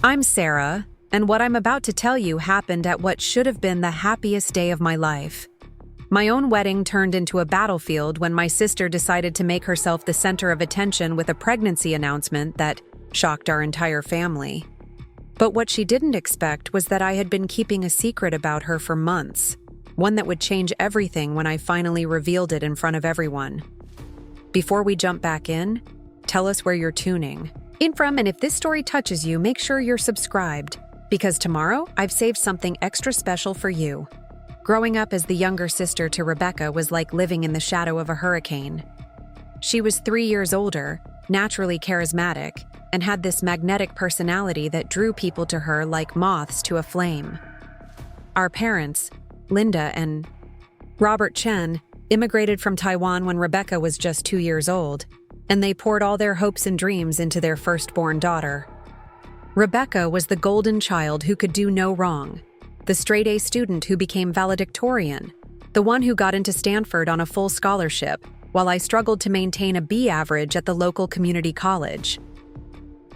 I'm Sarah, and what I'm about to tell you happened at what should have been the happiest day of my life. My own wedding turned into a battlefield when my sister decided to make herself the center of attention with a pregnancy announcement that shocked our entire family. But what she didn't expect was that I had been keeping a secret about her for months, one that would change everything when I finally revealed it in front of everyone. Before we jump back in, tell us where you're tuning in from, and if this story touches you, make sure you're subscribed, because tomorrow I've saved something extra special for you. Growing up as the younger sister to Rebecca was like living in the shadow of a hurricane. She was 3 years older, naturally charismatic, and had this magnetic personality that drew people to her like moths to a flame. Our parents, Linda and Robert Chen, immigrated from Taiwan when Rebecca was just 2 years old, and they poured all their hopes and dreams into their firstborn daughter. Rebecca was the golden child who could do no wrong, the straight-A student who became valedictorian, the one who got into Stanford on a full scholarship, while I struggled to maintain a B average at the local community college.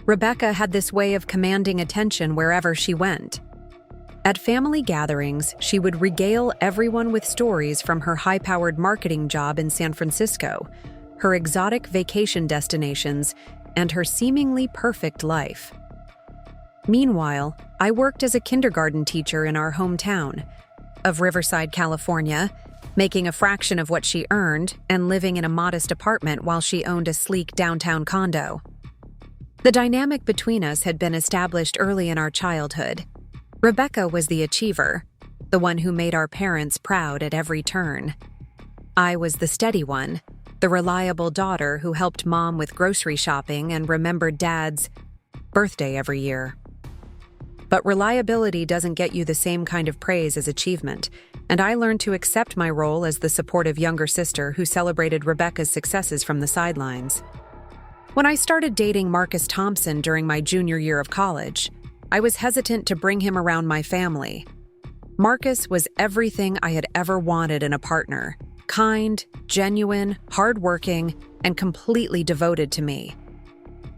Rebecca had this way of commanding attention wherever she went. At family gatherings, she would regale everyone with stories from her high-powered marketing job in San Francisco, her exotic vacation destinations, and her seemingly perfect life. Meanwhile, I worked as a kindergarten teacher in our hometown of Riverside, California, making a fraction of what she earned and living in a modest apartment while she owned a sleek downtown condo. The dynamic between us had been established early in our childhood. Rebecca was the achiever, the one who made our parents proud at every turn. I was the steady one, the reliable daughter who helped mom with grocery shopping and remembered dad's birthday every year. But reliability doesn't get you the same kind of praise as achievement, and I learned to accept my role as the supportive younger sister who celebrated Rebecca's successes from the sidelines. When I started dating Marcus Thompson during my junior year of college, I was hesitant to bring him around my family. Marcus was everything I had ever wanted in a partner: kind, genuine, hardworking, and completely devoted to me.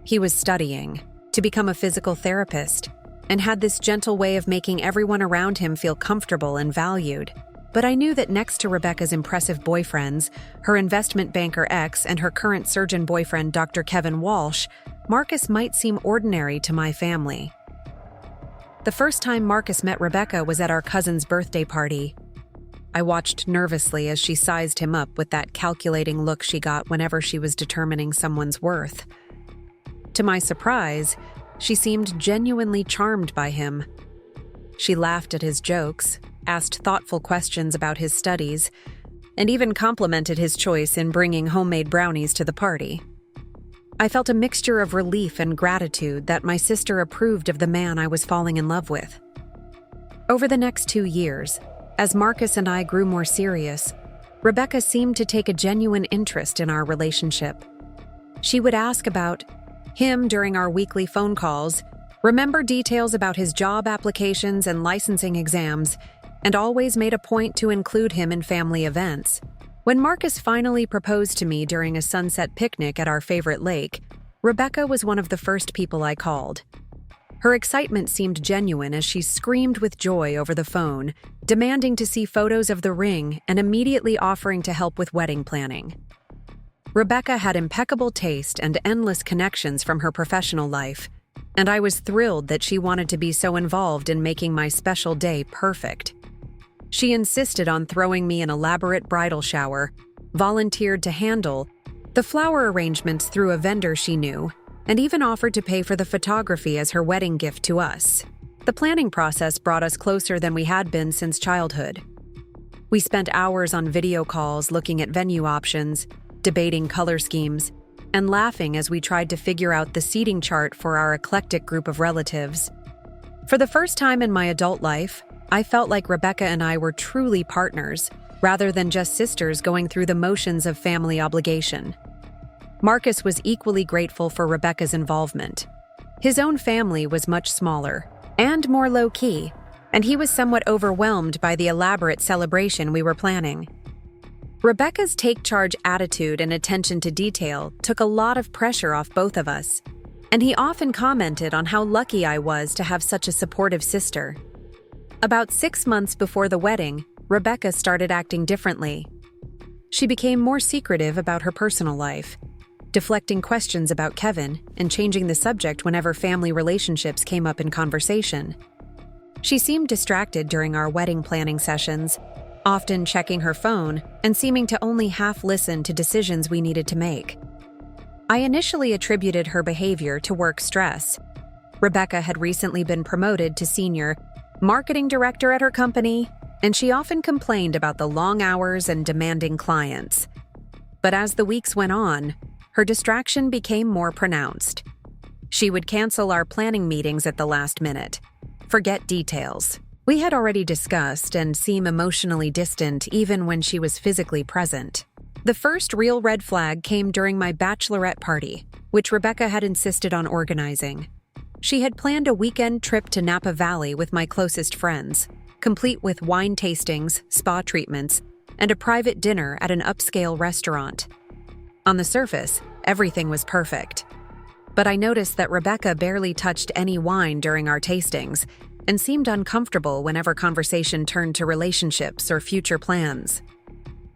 He was studying to become a physical therapist and had this gentle way of making everyone around him feel comfortable and valued. But I knew that next to Rebecca's impressive boyfriends, her investment banker ex and her current surgeon boyfriend, Dr. Kevin Walsh, Marcus might seem ordinary to my family. The first time Marcus met Rebecca was at our cousin's birthday party. I watched nervously as she sized him up with that calculating look she got whenever she was determining someone's worth. To my surprise, she seemed genuinely charmed by him. She laughed at his jokes, asked thoughtful questions about his studies, and even complimented his choice in bringing homemade brownies to the party. I felt a mixture of relief and gratitude that my sister approved of the man I was falling in love with. Over the next 2 years, as Marcus and I grew more serious, Rebecca seemed to take a genuine interest in our relationship. She would ask about him during our weekly phone calls, remember details about his job applications and licensing exams, and always made a point to include him in family events. When Marcus finally proposed to me during a sunset picnic at our favorite lake, Rebecca was one of the first people I called. Her excitement seemed genuine as she screamed with joy over the phone, demanding to see photos of the ring and immediately offering to help with wedding planning. Rebecca had impeccable taste and endless connections from her professional life, and I was thrilled that she wanted to be so involved in making my special day perfect. She insisted on throwing me an elaborate bridal shower, volunteered to handle the flower arrangements through a vendor she knew, and even offered to pay for the photography as her wedding gift to us. The planning process brought us closer than we had been since childhood. We spent hours on video calls looking at venue options, debating color schemes, and laughing as we tried to figure out the seating chart for our eclectic group of relatives. For the first time in my adult life, I felt like Rebecca and I were truly partners, rather than just sisters going through the motions of family obligation. Marcus was equally grateful for Rebecca's involvement. His own family was much smaller and more low-key, and he was somewhat overwhelmed by the elaborate celebration we were planning. Rebecca's take-charge attitude and attention to detail took a lot of pressure off both of us. and he often commented on how lucky I was to have such a supportive sister. About 6 months before the wedding, Rebecca started acting differently. She became more secretive about her personal life, deflecting questions about Kevin and changing the subject whenever family relationships came up in conversation. She seemed distracted during our wedding planning sessions, often checking her phone and seeming to only half listen to decisions we needed to make. I initially attributed her behavior to work stress. Rebecca had recently been promoted to senior marketing director at her company, and she often complained about the long hours and demanding clients. But as the weeks went on, her distraction became more pronounced. She would cancel our planning meetings at the last minute, forget details we had already discussed, and seem emotionally distant even when she was physically present. The first real red flag came during my bachelorette party, which Rebecca had insisted on organizing. She had planned a weekend trip to Napa Valley with my closest friends, complete with wine tastings, spa treatments, and a private dinner at an upscale restaurant. On the surface, everything was perfect. But I noticed that Rebecca barely touched any wine during our tastings and seemed uncomfortable whenever conversation turned to relationships or future plans.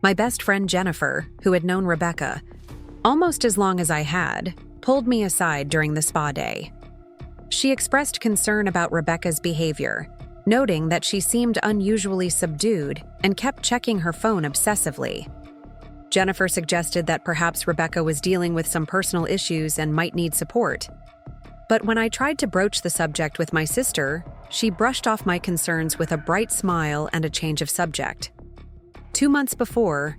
My best friend Jennifer, who had known Rebecca almost as long as I had, pulled me aside during the spa day. She expressed concern about Rebecca's behavior, noting that she seemed unusually subdued and kept checking her phone obsessively. Jennifer suggested that perhaps Rebecca was dealing with some personal issues and might need support. But when I tried to broach the subject with my sister, she brushed off my concerns with a bright smile and a change of subject. 2 months before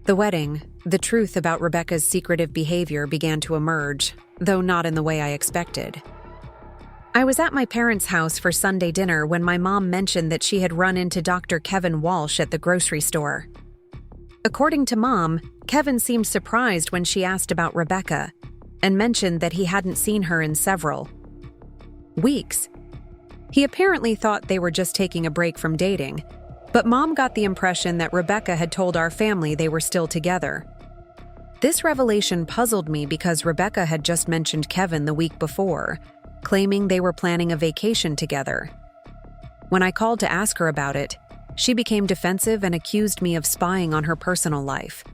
the wedding, the truth about Rebecca's secretive behavior began to emerge, though not in the way I expected. I was at my parents' house for Sunday dinner when my mom mentioned that she had run into Dr. Kevin Walsh at the grocery store. According to Mom, Kevin seemed surprised when she asked about Rebecca and mentioned that he hadn't seen her in several weeks. He apparently thought they were just taking a break from dating, but Mom got the impression that Rebecca had told our family they were still together. This revelation puzzled me because Rebecca had just mentioned Kevin the week before, claiming they were planning a vacation together. When I called to ask her about it, she became defensive and accused me of spying on her personal life.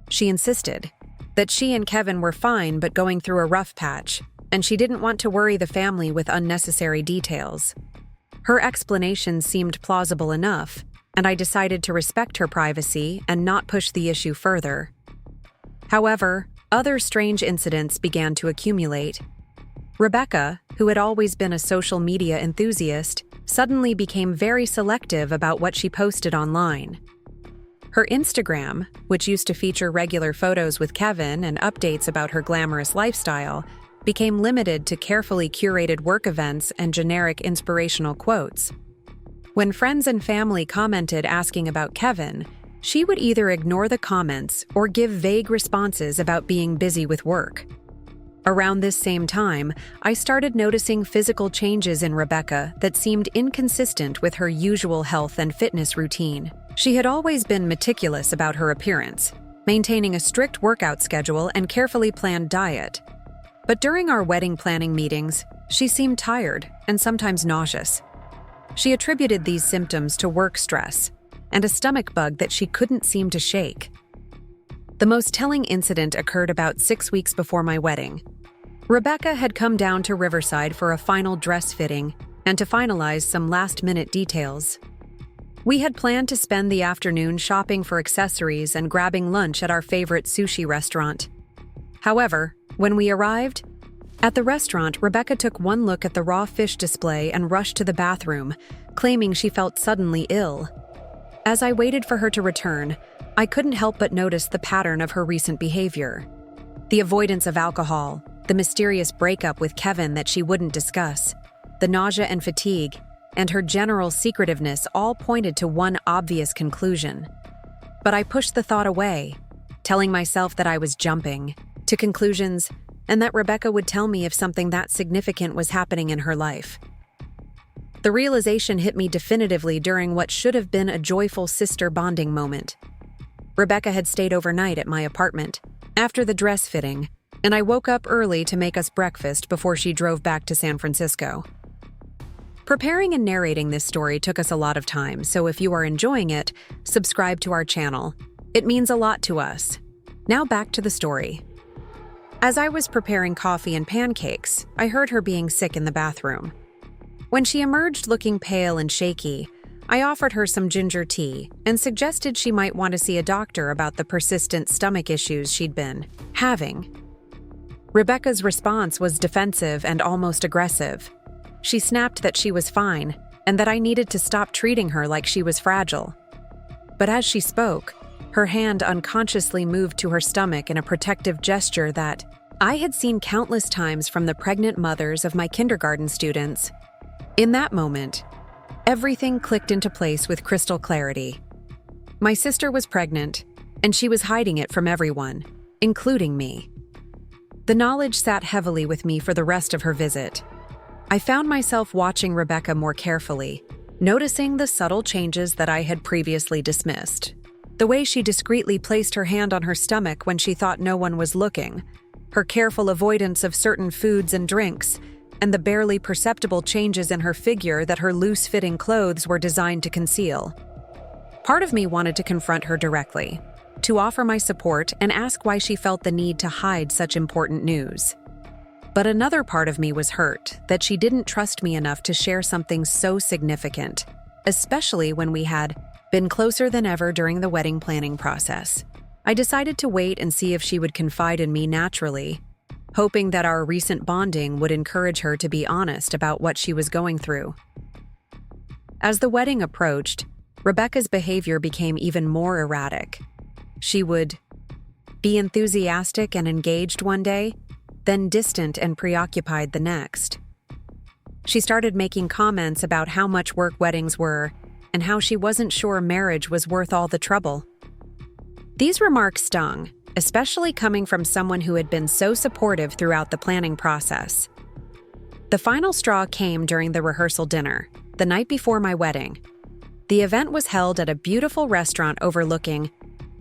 She insisted that she and Kevin were fine but going through a rough patch, and she didn't want to worry the family with unnecessary details. Her explanation seemed plausible enough, and I decided to respect her privacy and not push the issue further. However, other strange incidents began to accumulate. Rebecca, who had always been a social media enthusiast, suddenly became very selective about what she posted online. Her Instagram, which used to feature regular photos with Kevin and updates about her glamorous lifestyle, became limited to carefully curated work events and generic inspirational quotes. When friends and family commented asking about Kevin, she would either ignore the comments or give vague responses about being busy with work. Around this same time, I started noticing physical changes in Rebecca that seemed inconsistent with her usual health and fitness routine. She had always been meticulous about her appearance, maintaining a strict workout schedule and carefully planned diet. But during our wedding planning meetings, she seemed tired and sometimes nauseous. She attributed these symptoms to work stress and a stomach bug that she couldn't seem to shake. The most telling incident occurred about 6 weeks before my wedding. Rebecca had come down to Riverside for a final dress fitting and to finalize some last-minute details. We had planned to spend the afternoon shopping for accessories and grabbing lunch at our favorite sushi restaurant. However, when we arrived at the restaurant, Rebecca took one look at the raw fish display and rushed to the bathroom, claiming she felt suddenly ill. As I waited for her to return, I couldn't help but notice the pattern of her recent behavior. The avoidance of alcohol, the mysterious breakup with Kevin that she wouldn't discuss, the nausea and fatigue, and her general secretiveness all pointed to one obvious conclusion. But I pushed the thought away, telling myself that I was jumping to conclusions and that Rebecca would tell me if something that significant was happening in her life. The realization hit me definitively during what should have been a joyful sister bonding moment. Rebecca had stayed overnight at my apartment. After the dress fitting, and I woke up early to make us breakfast before she drove back to San Francisco. Preparing and narrating this story took us a lot of time, so if you are enjoying it, subscribe to our channel. It means a lot to us. Now back to the story. As I was preparing coffee and pancakes, I heard her being sick in the bathroom. When she emerged looking pale and shaky, I offered her some ginger tea and suggested she might want to see a doctor about the persistent stomach issues she'd been having. Rebecca's response was defensive and almost aggressive. She snapped that she was fine and that I needed to stop treating her like she was fragile. But as she spoke, her hand unconsciously moved to her stomach in a protective gesture that I had seen countless times from the pregnant mothers of my kindergarten students. In that moment, everything clicked into place with crystal clarity. My sister was pregnant, and she was hiding it from everyone, including me. The knowledge sat heavily with me for the rest of her visit. I found myself watching Rebecca more carefully, noticing the subtle changes that I had previously dismissed. The way she discreetly placed her hand on her stomach when she thought no one was looking, her careful avoidance of certain foods and drinks, and the barely perceptible changes in her figure that her loose-fitting clothes were designed to conceal. Part of me wanted to confront her directly, to offer my support and ask why she felt the need to hide such important news. But another part of me was hurt that she didn't trust me enough to share something so significant, especially when we had been closer than ever during the wedding planning process. I decided to wait and see if she would confide in me naturally, hoping that our recent bonding would encourage her to be honest about what she was going through. As the wedding approached, Rebecca's behavior became even more erratic. She would be enthusiastic and engaged one day, then distant and preoccupied the next. She started making comments about how much work weddings were and how she wasn't sure marriage was worth all the trouble. These remarks stung, especially coming from someone who had been so supportive throughout the planning process. The final straw came during the rehearsal dinner, the night before my wedding. The event was held at a beautiful restaurant overlooking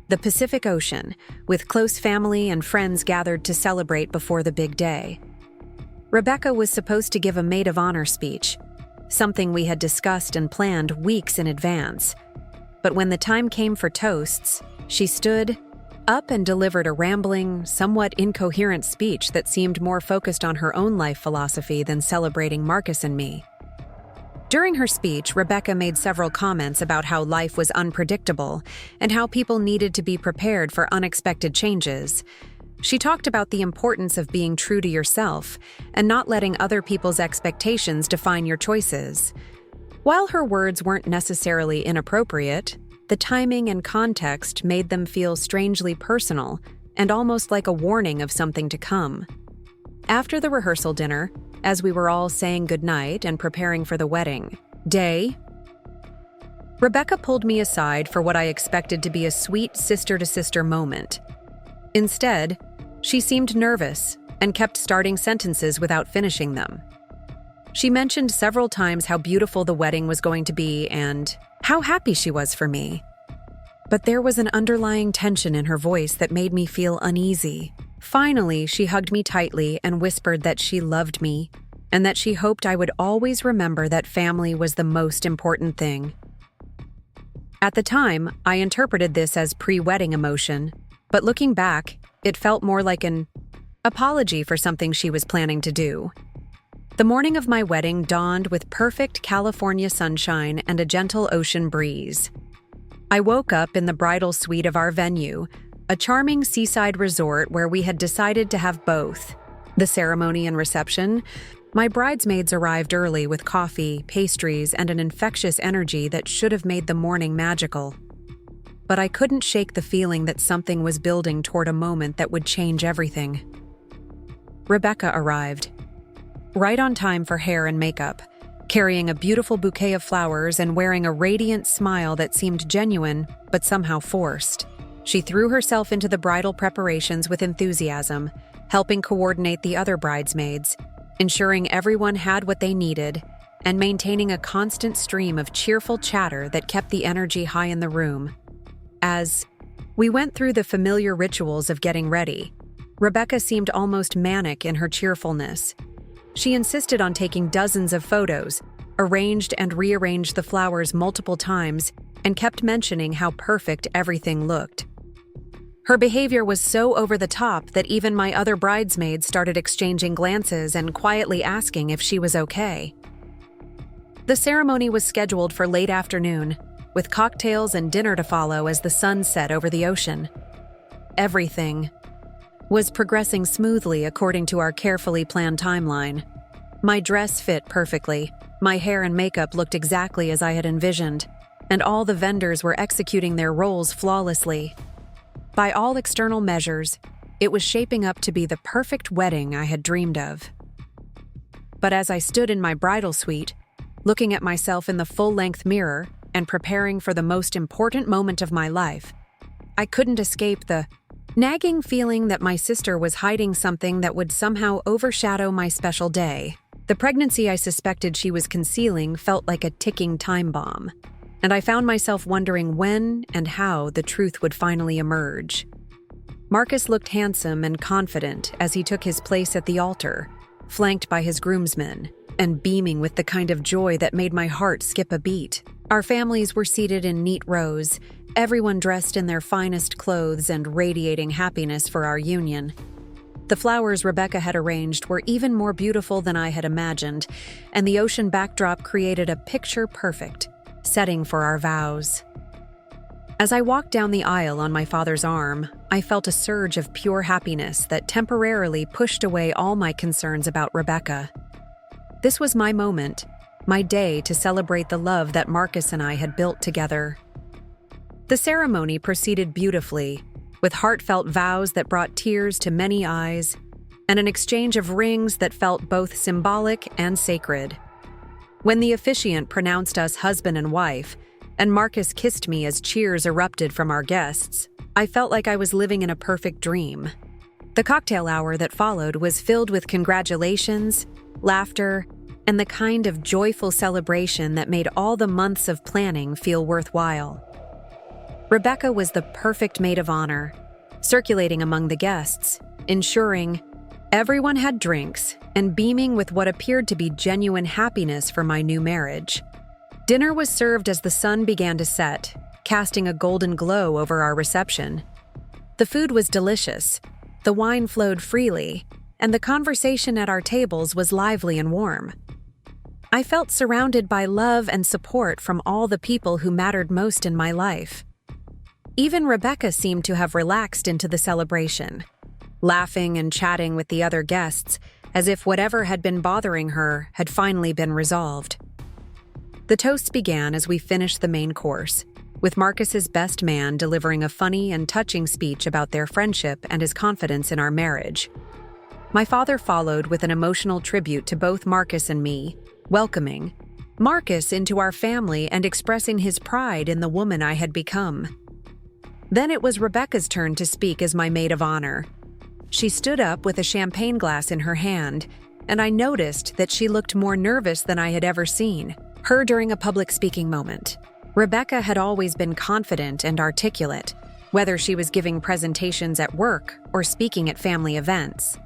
the Pacific Ocean, with close family and friends gathered to celebrate before the big day. Rebecca was supposed to give a maid of honor speech, something we had discussed and planned weeks in advance. But when the time came for toasts, she stood up and delivered a rambling, somewhat incoherent speech that seemed more focused on her own life philosophy than celebrating Marcus and me. During her speech, Rebecca made several comments about how life was unpredictable and how people needed to be prepared for unexpected changes. She talked about the importance of being true to yourself and not letting other people's expectations define your choices. While her words weren't necessarily inappropriate, the timing and context made them feel strangely personal and almost like a warning of something to come. After the rehearsal dinner, as we were all saying goodnight and preparing for the wedding day, Rebecca pulled me aside for what I expected to be a sweet sister-to-sister moment. Instead, she seemed nervous and kept starting sentences without finishing them. She mentioned several times how beautiful the wedding was going to be and how happy she was for me. But there was an underlying tension in her voice that made me feel uneasy. Finally, she hugged me tightly and whispered that she loved me and that she hoped I would always remember that family was the most important thing. At the time, I interpreted this as pre-wedding emotion, but looking back, it felt more like an apology for something she was planning to do. The morning of my wedding dawned with perfect California sunshine and a gentle ocean breeze. I woke up in the bridal suite of our venue, a charming seaside resort where we had decided to have both the ceremony and reception. My bridesmaids arrived early with coffee, pastries, and an infectious energy that should have made the morning magical. But I couldn't shake the feeling that something was building toward a moment that would change everything. Rebecca arrived, right on time for hair and makeup, carrying a beautiful bouquet of flowers and wearing a radiant smile that seemed genuine but somehow forced. She threw herself into the bridal preparations with enthusiasm, helping coordinate the other bridesmaids, ensuring everyone had what they needed, and maintaining a constant stream of cheerful chatter that kept the energy high in the room. As we went through the familiar rituals of getting ready, Rebecca seemed almost manic in her cheerfulness. She insisted on taking dozens of photos, arranged and rearranged the flowers multiple times, and kept mentioning how perfect everything looked. Her behavior was so over the top that even my other bridesmaids started exchanging glances and quietly asking if she was okay. The ceremony was scheduled for late afternoon, with cocktails and dinner to follow as the sun set over the ocean. Everything was progressing smoothly according to our carefully planned timeline. My dress fit perfectly, my hair and makeup looked exactly as I had envisioned, and all the vendors were executing their roles flawlessly. By all external measures, it was shaping up to be the perfect wedding I had dreamed of. But as I stood in my bridal suite, looking at myself in the full-length mirror and preparing for the most important moment of my life, I couldn't escape the nagging feeling that my sister was hiding something that would somehow overshadow my special day. The pregnancy I suspected she was concealing felt like a ticking time bomb, and I found myself wondering when and how the truth would finally emerge. Marcus looked handsome and confident as he took his place at the altar, flanked by his groomsmen, and beaming with the kind of joy that made my heart skip a beat. Our families were seated in neat rows, everyone dressed in their finest clothes and radiating happiness for our union. The flowers Rebecca had arranged were even more beautiful than I had imagined, and the ocean backdrop created a picture-perfect setting for our vows. As I walked down the aisle on my father's arm, I felt a surge of pure happiness that temporarily pushed away all my concerns about Rebecca. This was my moment, my day to celebrate the love that Marcus and I had built together. The ceremony proceeded beautifully, with heartfelt vows that brought tears to many eyes, and an exchange of rings that felt both symbolic and sacred. When the officiant pronounced us husband and wife, and Marcus kissed me as cheers erupted from our guests, I felt like I was living in a perfect dream. The cocktail hour that followed was filled with congratulations, laughter, and the kind of joyful celebration that made all the months of planning feel worthwhile. Rebecca was the perfect maid of honor, circulating among the guests, ensuring everyone had drinks and beaming with what appeared to be genuine happiness for my new marriage. Dinner was served as the sun began to set, casting a golden glow over our reception. The food was delicious, the wine flowed freely, and the conversation at our tables was lively and warm. I felt surrounded by love and support from all the people who mattered most in my life. Even Rebecca seemed to have relaxed into the celebration, laughing and chatting with the other guests as if whatever had been bothering her had finally been resolved. The toasts began as we finished the main course, with Marcus's best man delivering a funny and touching speech about their friendship and his confidence in our marriage. My father followed with an emotional tribute to both Marcus and me, welcoming Marcus into our family and expressing his pride in the woman I had become. Then it was Rebecca's turn to speak as my maid of honor. She stood up with a champagne glass in her hand, and I noticed that she looked more nervous than I had ever seen her during a public speaking moment. Rebecca had always been confident and articulate, whether she was giving presentations at work or speaking at family events.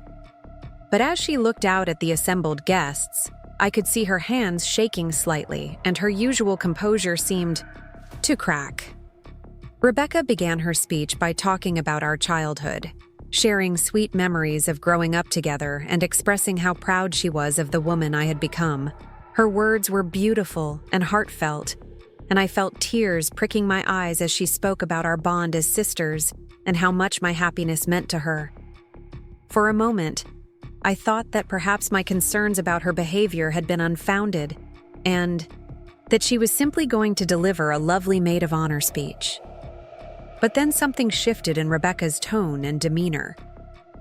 But as she looked out at the assembled guests, I could see her hands shaking slightly, and her usual composure seemed to crack. Rebecca began her speech by talking about our childhood, sharing sweet memories of growing up together and expressing how proud she was of the woman I had become. Her words were beautiful and heartfelt, and I felt tears pricking my eyes as she spoke about our bond as sisters and how much my happiness meant to her. For a moment, I thought that perhaps my concerns about her behavior had been unfounded and that she was simply going to deliver a lovely maid of honor speech. But then something shifted in Rebecca's tone and demeanor.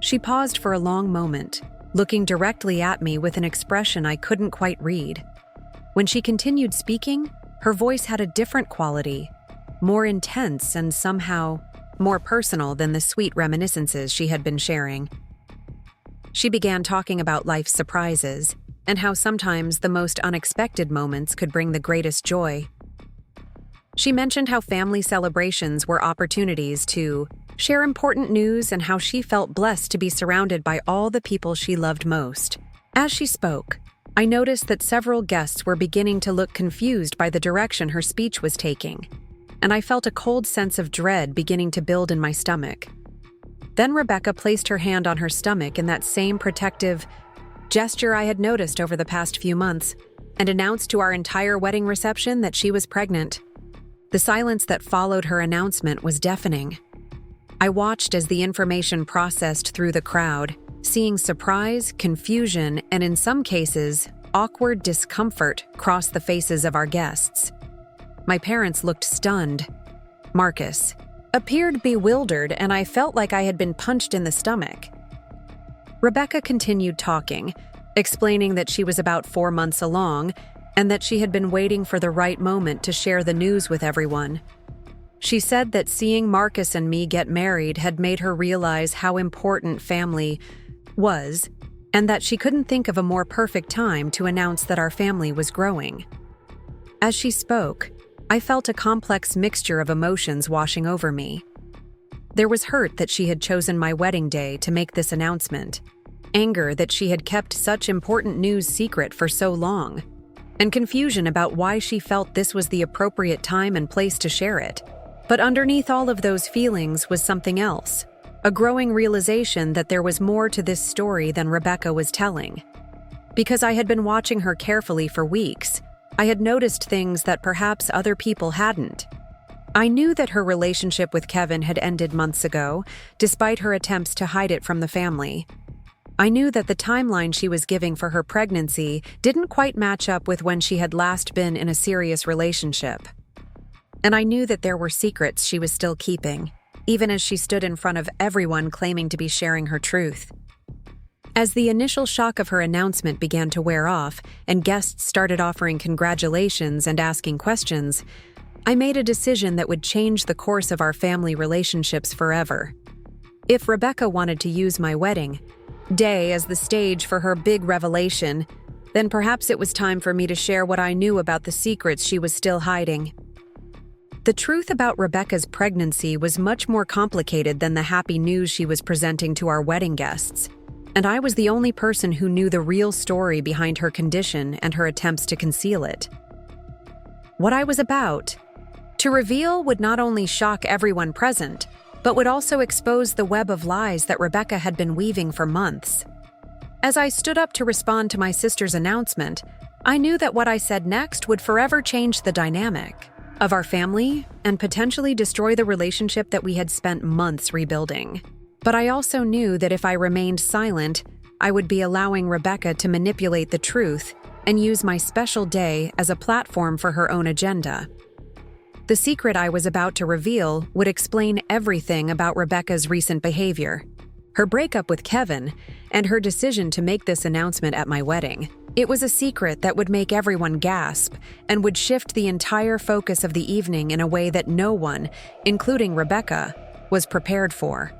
She paused for a long moment, looking directly at me with an expression I couldn't quite read. When she continued speaking, her voice had a different quality, more intense and somehow more personal than the sweet reminiscences she had been sharing. She began talking about life's surprises and how sometimes the most unexpected moments could bring the greatest joy. She mentioned how family celebrations were opportunities to share important news and how she felt blessed to be surrounded by all the people she loved most. As she spoke, I noticed that several guests were beginning to look confused by the direction her speech was taking, and I felt a cold sense of dread beginning to build in my stomach. Then Rebecca placed her hand on her stomach in that same protective gesture I had noticed over the past few months, and announced to our entire wedding reception that she was pregnant. The silence that followed her announcement was deafening. I watched as the information processed through the crowd, seeing surprise, confusion, and in some cases, awkward discomfort cross the faces of our guests. My parents looked stunned. Marcus appeared bewildered, and I felt like I had been punched in the stomach. Rebecca continued talking, explaining that she was about 4 months along and that she had been waiting for the right moment to share the news with everyone. She said that seeing Marcus and me get married had made her realize how important family was, and that she couldn't think of a more perfect time to announce that our family was growing. As she spoke, I felt a complex mixture of emotions washing over me. There was hurt that she had chosen my wedding day to make this announcement, anger that she had kept such important news secret for so long, and confusion about why she felt this was the appropriate time and place to share it. But underneath all of those feelings was something else, a growing realization that there was more to this story than Rebecca was telling. Because I had been watching her carefully for weeks, I had noticed things that perhaps other people hadn't. I knew that her relationship with Kevin had ended months ago, despite her attempts to hide it from the family. I knew that the timeline she was giving for her pregnancy didn't quite match up with when she had last been in a serious relationship. And I knew that there were secrets she was still keeping, even as she stood in front of everyone claiming to be sharing her truth. As the initial shock of her announcement began to wear off and guests started offering congratulations and asking questions, I made a decision that would change the course of our family relationships forever. If Rebecca wanted to use my wedding day as the stage for her big revelation, then perhaps it was time for me to share what I knew about the secrets she was still hiding. The truth about Rebecca's pregnancy was much more complicated than the happy news she was presenting to our wedding guests, and I was the only person who knew the real story behind her condition and her attempts to conceal it. What I was about to reveal would not only shock everyone present, but would also expose the web of lies that Rebecca had been weaving for months. As I stood up to respond to my sister's announcement, I knew that what I said next would forever change the dynamic of our family and potentially destroy the relationship that we had spent months rebuilding. But I also knew that if I remained silent, I would be allowing Rebecca to manipulate the truth and use my special day as a platform for her own agenda. The secret I was about to reveal would explain everything about Rebecca's recent behavior, her breakup with Kevin, and her decision to make this announcement at my wedding. It was a secret that would make everyone gasp and would shift the entire focus of the evening in a way that no one, including Rebecca, was prepared for.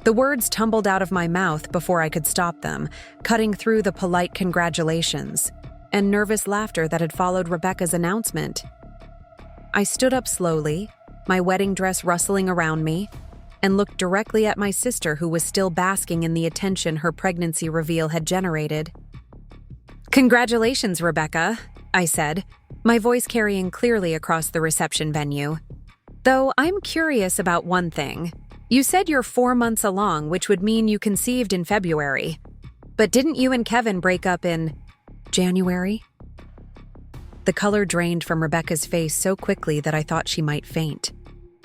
The words tumbled out of my mouth before I could stop them, cutting through the polite congratulations and nervous laughter that had followed Rebecca's announcement. I stood up slowly, my wedding dress rustling around me, and looked directly at my sister, who was still basking in the attention her pregnancy reveal had generated. "Congratulations, Rebecca," I said, my voice carrying clearly across the reception venue. "Though I'm curious about one thing. You said you're 4 months along, which would mean you conceived in February. But didn't you and Kevin break up in January?" The color drained from Rebecca's face so quickly that I thought she might faint.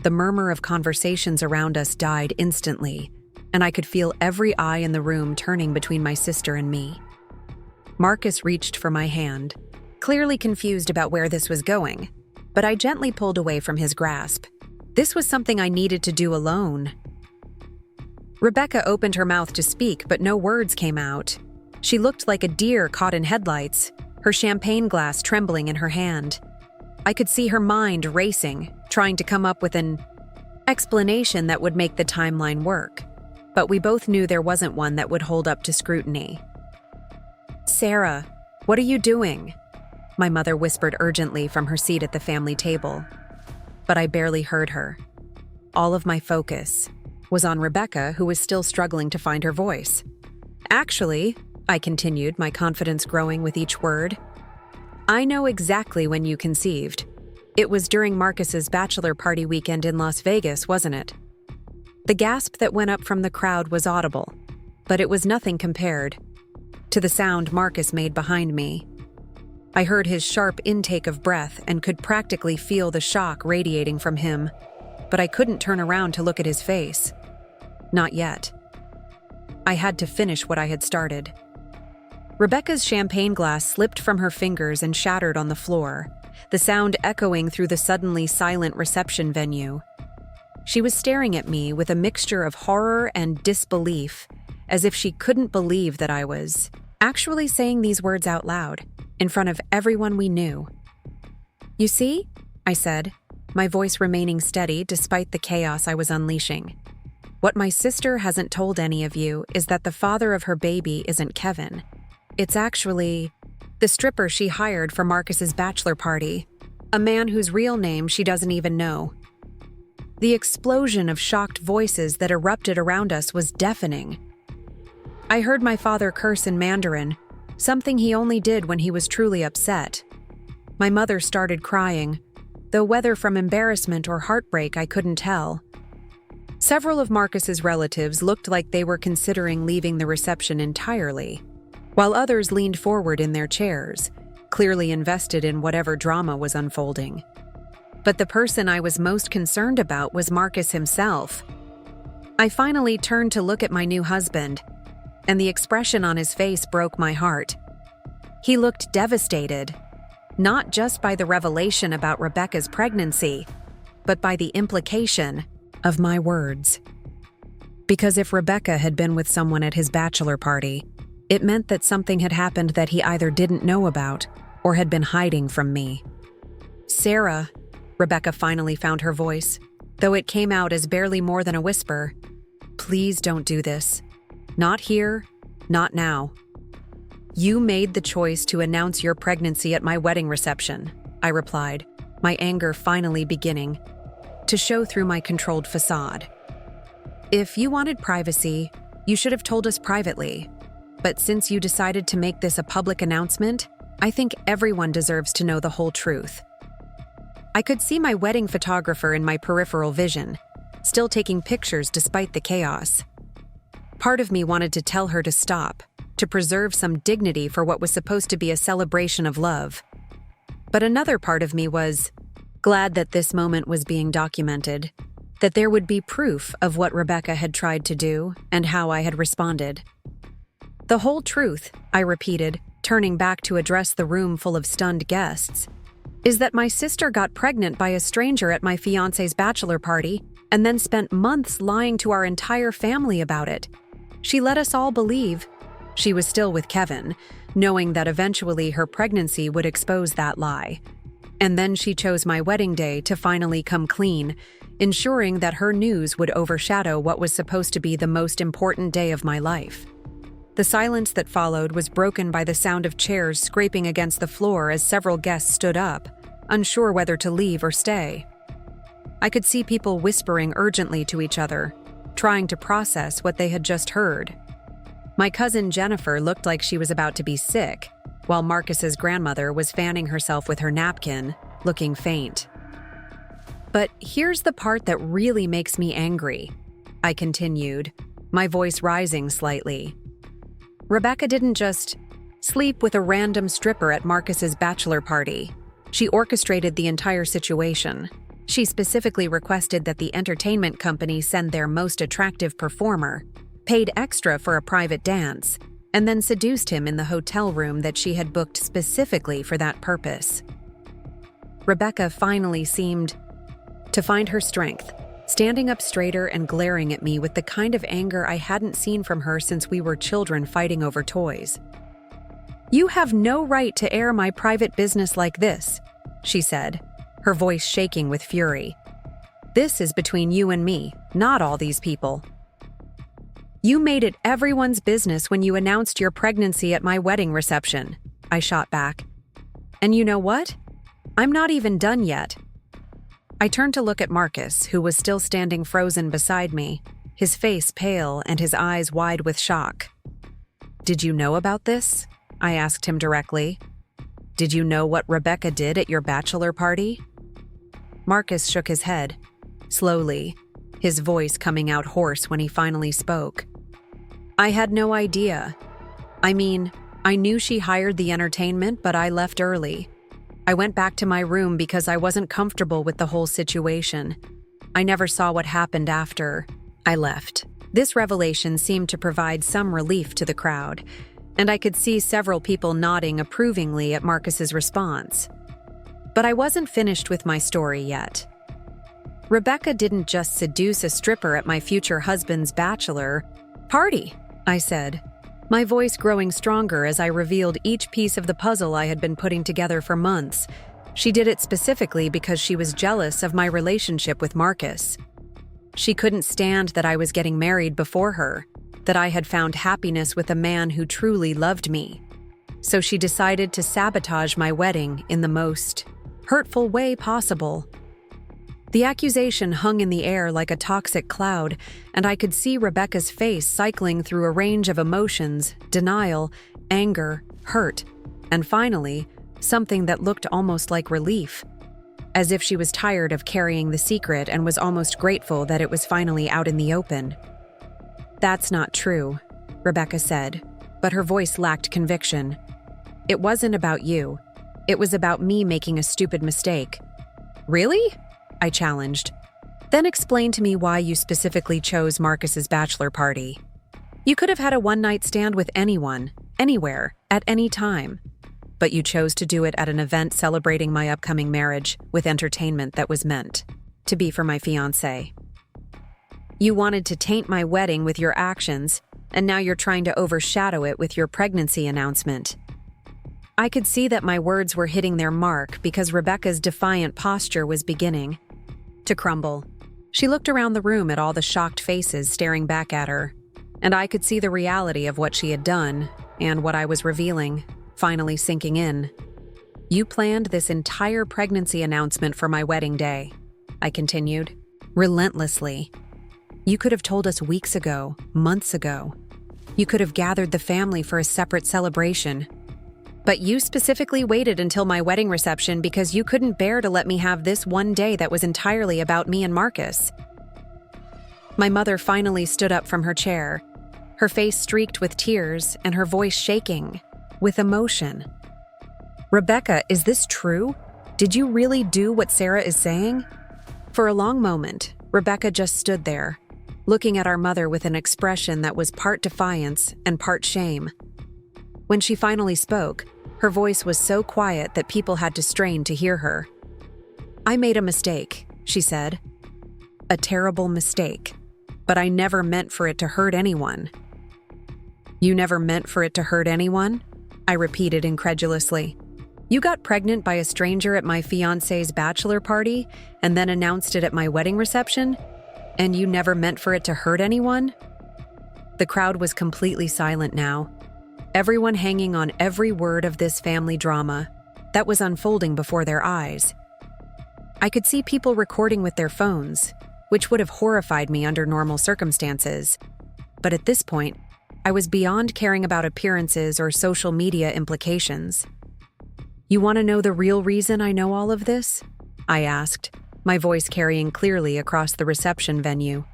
The murmur of conversations around us died instantly, and I could feel every eye in the room turning between my sister and me. Marcus reached for my hand, clearly confused about where this was going, but I gently pulled away from his grasp. This was something I needed to do alone. Rebecca opened her mouth to speak, but no words came out. She looked like a deer caught in headlights, her champagne glass trembling in her hand. I could see her mind racing, trying to come up with an explanation that would make the timeline work, but we both knew there wasn't one that would hold up to scrutiny. "Sarah, what are you doing?" my mother whispered urgently from her seat at the family table. But I barely heard her. all of my focus was on Rebecca, who was still struggling to find her voice. "Actually," I continued, my confidence growing with each word, "I know exactly when you conceived. It was during Marcus's bachelor party weekend in Las Vegas, wasn't it?" The gasp that went up from the crowd was audible, but it was nothing compared to the sound Marcus made behind me. I heard his sharp intake of breath and could practically feel the shock radiating from him, but I couldn't turn around to look at his face. Not yet. I had to finish what I had started. Rebecca's champagne glass slipped from her fingers and shattered on the floor, the sound echoing through the suddenly silent reception venue. She was staring at me with a mixture of horror and disbelief, as if she couldn't believe that I was actually saying these words out loud, in front of everyone we knew. "You see?" I said, my voice remaining steady despite the chaos I was unleashing. "What my sister hasn't told any of you is that the father of her baby isn't Kevin. It's actually the stripper she hired for Marcus's bachelor party, a man whose real name she doesn't even know." The explosion of shocked voices that erupted around us was deafening. I heard my father curse in Mandarin, something he only did when he was truly upset. My mother started crying, though whether from embarrassment or heartbreak I couldn't tell. Several of Marcus's relatives looked like they were considering leaving the reception entirely, while others leaned forward in their chairs, clearly invested in whatever drama was unfolding. But the person I was most concerned about was Marcus himself. I finally turned to look at my new husband, and the expression on his face broke my heart. He looked devastated, not just by the revelation about Rebecca's pregnancy, but by the implication of my words. Because if Rebecca had been with someone at his bachelor party, it meant that something had happened that he either didn't know about or had been hiding from me. "Sarah," Rebecca finally found her voice, though it came out as barely more than a whisper, "please don't do this. Not here, not now." "You made the choice to announce your pregnancy at my wedding reception," I replied, my anger finally beginning to show through my controlled facade. "If you wanted privacy, you should have told us privately. But since you decided to make this a public announcement, I think everyone deserves to know the whole truth." I could see my wedding photographer in my peripheral vision, still taking pictures despite the chaos. Part of me wanted to tell her to stop, to preserve some dignity for what was supposed to be a celebration of love. But another part of me was glad that this moment was being documented, that there would be proof of what Rebecca had tried to do and how I had responded. "The whole truth," I repeated, turning back to address the room full of stunned guests, "is that my sister got pregnant by a stranger at my fiancé's bachelor party and then spent months lying to our entire family about it. She let us all believe she was still with Kevin, knowing that eventually her pregnancy would expose that lie. And then she chose my wedding day to finally come clean, ensuring that her news would overshadow what was supposed to be the most important day of my life." The silence that followed was broken by the sound of chairs scraping against the floor as several guests stood up, unsure whether to leave or stay. I could see people whispering urgently to each other, trying to process what they had just heard. My cousin Jennifer looked like she was about to be sick, while Marcus's grandmother was fanning herself with her napkin, looking faint. "But here's the part that really makes me angry," I continued, my voice rising slightly. "Rebecca didn't just sleep with a random stripper at Marcus's bachelor party. She orchestrated the entire situation. She specifically requested that the entertainment company send their most attractive performer, paid extra for a private dance, and then seduced him in the hotel room that she had booked specifically for that purpose." Rebecca finally seemed to find her strength, standing up straighter and glaring at me with the kind of anger I hadn't seen from her since we were children fighting over toys. "You have no right to air my private business like this," she said, her voice shaking with fury. "This is between you and me, not all these people. You made it everyone's business when you announced your pregnancy at my wedding reception," I shot back. "And you know what? I'm not even done yet. I turned to look at Marcus, who was still standing frozen beside me, his face pale and his eyes wide with shock. "Did you know about this?" I asked him directly. "Did you know what Rebecca did at your bachelor party?" Marcus shook his head, slowly, his voice coming out hoarse when he finally spoke. "I had no idea. I mean, I knew she hired the entertainment, but I left early. I went back to my room because I wasn't comfortable with the whole situation. I never saw what happened after I left." This revelation seemed to provide some relief to the crowd, and I could see several people nodding approvingly at Marcus's response. But I wasn't finished with my story yet. "Rebecca didn't just seduce a stripper at my future husband's bachelor party," I said, my voice growing stronger as I revealed each piece of the puzzle I had been putting together for months. "She did it specifically because she was jealous of my relationship with Marcus. She couldn't stand that I was getting married before her, that I had found happiness with a man who truly loved me. So she decided to sabotage my wedding in the most hurtful way possible." The accusation hung in the air like a toxic cloud, and I could see Rebecca's face cycling through a range of emotions: denial, anger, hurt, and finally, something that looked almost like relief, as if she was tired of carrying the secret and was almost grateful that it was finally out in the open. "That's not true," Rebecca said, but her voice lacked conviction. "It wasn't about you. It was about me making a stupid mistake." "Really?" I challenged. "Then explain to me why you specifically chose Marcus's bachelor party. You could have had a one-night stand with anyone, anywhere, at any time. But you chose to do it at an event celebrating my upcoming marriage with entertainment that was meant to be for my fiancé. You wanted to taint my wedding with your actions, and now you're trying to overshadow it with your pregnancy announcement." I could see that my words were hitting their mark because Rebecca's defiant posture was beginning to crumble. She looked around the room at all the shocked faces staring back at her, and I could see the reality of what she had done and what I was revealing finally sinking in. "You planned this entire pregnancy announcement for my wedding day," I continued, relentlessly. "You could have told us weeks ago, months ago. You could have gathered the family for a separate celebration. But you specifically waited until my wedding reception because you couldn't bear to let me have this one day that was entirely about me and Marcus." My mother finally stood up from her chair, her face streaked with tears and her voice shaking with emotion. "Rebecca, is this true? Did you really do what Sarah is saying?" For a long moment, Rebecca just stood there, looking at our mother with an expression that was part defiance and part shame. When she finally spoke, her voice was so quiet that people had to strain to hear her. "I made a mistake," she said. "A terrible mistake. But I never meant for it to hurt anyone." "You never meant for it to hurt anyone?" I repeated incredulously. "You got pregnant by a stranger at my fiancé's bachelor party and then announced it at my wedding reception? And you never meant for it to hurt anyone?" The crowd was completely silent now, everyone hanging on every word of this family drama that was unfolding before their eyes. I could see people recording with their phones, which would have horrified me under normal circumstances. But at this point, I was beyond caring about appearances or social media implications. "You want to know the real reason I know all of this?" I asked, my voice carrying clearly across the reception venue.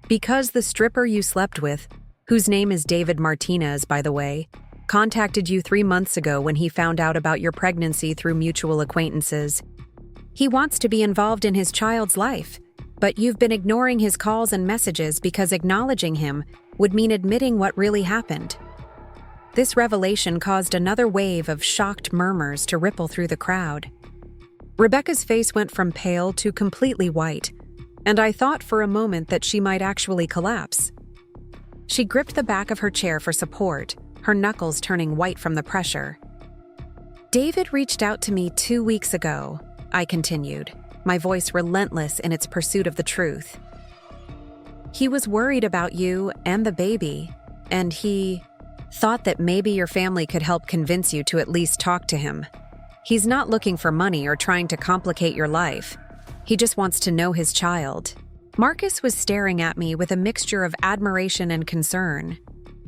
"Because the stripper you slept with, whose name is David Martinez, by the way, contacted you 3 months ago when he found out about your pregnancy through mutual acquaintances. He wants to be involved in his child's life, but you've been ignoring his calls and messages because acknowledging him would mean admitting what really happened." This revelation caused another wave of shocked murmurs to ripple through the crowd. Rebecca's face went from pale to completely white, and I thought for a moment that she might actually collapse. She gripped the back of her chair for support, her knuckles turning white from the pressure. "David reached out to me 2 weeks ago," I continued, my voice relentless in its pursuit of the truth. "He was worried about you and the baby, and he thought that maybe your family could help convince you to at least talk to him. He's not looking for money or trying to complicate your life. He just wants to know his child." Marcus was staring at me with a mixture of admiration and concern,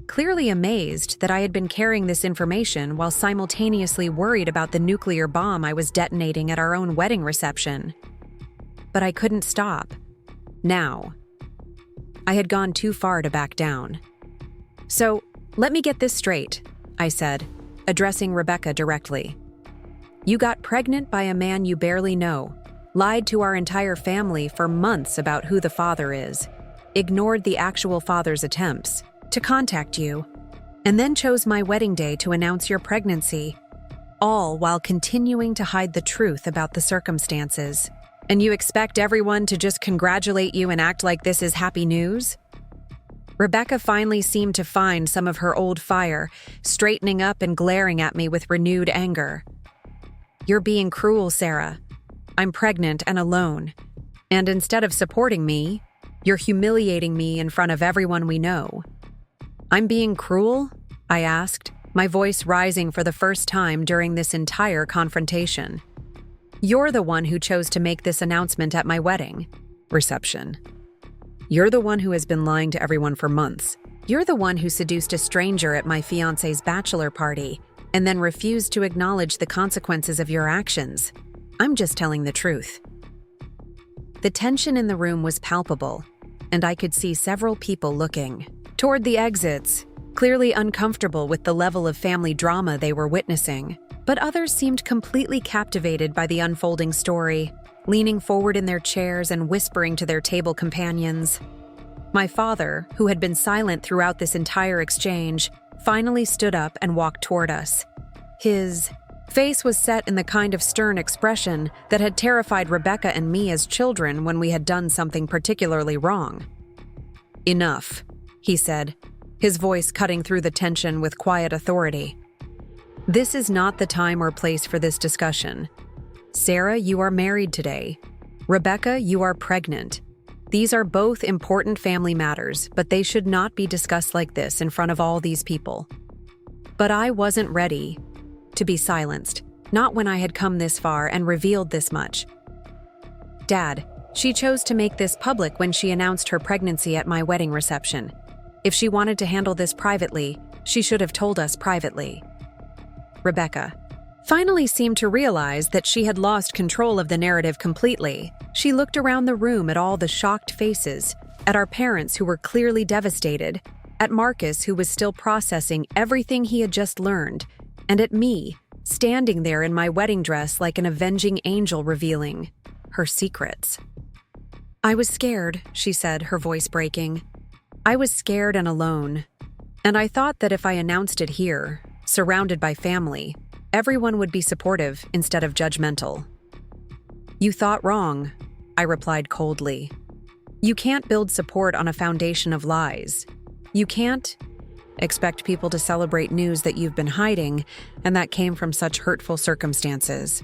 clearly amazed that I had been carrying this information while simultaneously worried about the nuclear bomb I was detonating at our own wedding reception. But I couldn't stop. Now. I had gone too far to back down. "So, let me get this straight," I said, addressing Rebecca directly. "You got pregnant by a man you barely know, lied to our entire family for months about who the father is, ignored the actual father's attempts to contact you, and then chose my wedding day to announce your pregnancy, all while continuing to hide the truth about the circumstances. And you expect everyone to just congratulate you and act like this is happy news?" Rebecca finally seemed to find some of her old fire, straightening up and glaring at me with renewed anger. "You're being cruel, Sarah. I'm pregnant and alone. And instead of supporting me, you're humiliating me in front of everyone we know." "I'm being cruel?" I asked, my voice rising for the first time during this entire confrontation. "You're the one who chose to make this announcement at my wedding reception. You're the one who has been lying to everyone for months. You're the one who seduced a stranger at my fiancé's bachelor party and then refused to acknowledge the consequences of your actions. I'm just telling the truth." The tension in the room was palpable, and I could see several people looking toward the exits, clearly uncomfortable with the level of family drama they were witnessing. But others seemed completely captivated by the unfolding story, leaning forward in their chairs and whispering to their table companions. My father, who had been silent throughout this entire exchange, finally stood up and walked toward us. His face was set in the kind of stern expression that had terrified Rebecca and me as children when we had done something particularly wrong. "Enough," he said, his voice cutting through the tension with quiet authority. "This is not the time or place for this discussion. Sarah, you are married today. Rebecca, you are pregnant. These are both important family matters, but they should not be discussed like this in front of all these people." But I wasn't ready to be silenced, not when I had come this far and revealed this much. "Dad, she chose to make this public when she announced her pregnancy at my wedding reception. If she wanted to handle this privately, she should have told us privately." Rebecca finally seemed to realize that she had lost control of the narrative completely. She looked around the room at all the shocked faces, at our parents who were clearly devastated, at Marcus who was still processing everything he had just learned, and at me, standing there in my wedding dress like an avenging angel revealing her secrets. "I was scared," she said, her voice breaking. "I was scared and alone. And I thought that if I announced it here, surrounded by family, everyone would be supportive instead of judgmental." "You thought wrong," I replied coldly. "You can't build support on a foundation of lies. You can't expect people to celebrate news that you've been hiding and that came from such hurtful circumstances."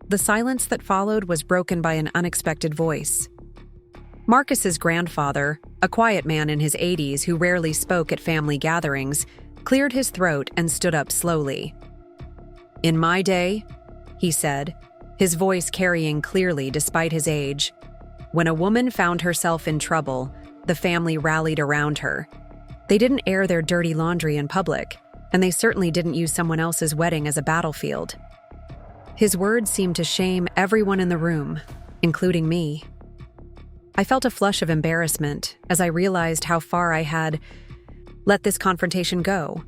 The silence that followed was broken by an unexpected voice. Marcus's grandfather, a quiet man in his 80s who rarely spoke at family gatherings, cleared his throat and stood up slowly. "In my day," he said, his voice carrying clearly despite his age, "when a woman found herself in trouble, the family rallied around her. They didn't air their dirty laundry in public, and they certainly didn't use someone else's wedding as a battlefield." His words seemed to shame everyone in the room, including me. I felt a flush of embarrassment as I realized how far I had let this confrontation go,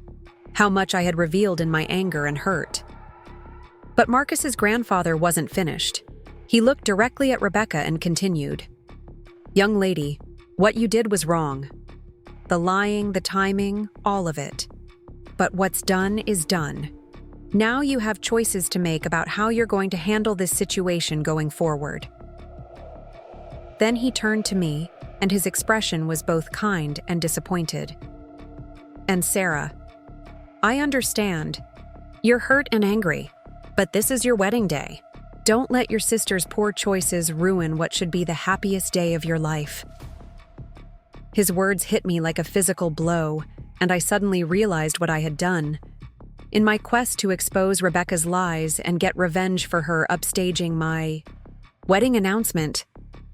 how much I had revealed in my anger and hurt. But Marcus's grandfather wasn't finished. He looked directly at Rebecca and continued, "Young lady, what you did was wrong. The lying, the timing, all of it. But what's done is done. Now you have choices to make about how you're going to handle this situation going forward." Then he turned to me, and his expression was both kind and disappointed. "And Sarah, I understand. You're hurt and angry, but this is your wedding day. Don't let your sister's poor choices ruin what should be the happiest day of your life." His words hit me like a physical blow, and I suddenly realized what I had done. In my quest to expose Rebecca's lies and get revenge for her upstaging my Wedding announcement.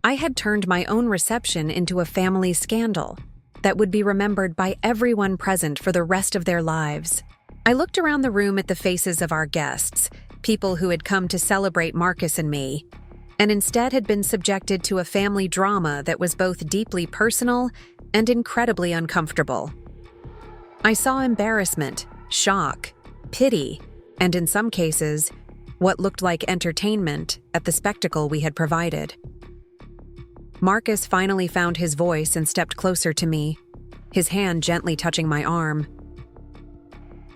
I had turned my own reception into a family scandal that would be remembered by everyone present for the rest of their lives. I looked around the room at the faces of our guests, people who had come to celebrate Marcus and me, and instead had been subjected to a family drama that was both deeply personal and incredibly uncomfortable. I saw embarrassment, shock, pity, and in some cases, what looked like entertainment at the spectacle we had provided. Marcus finally found his voice and stepped closer to me, his hand gently touching my arm.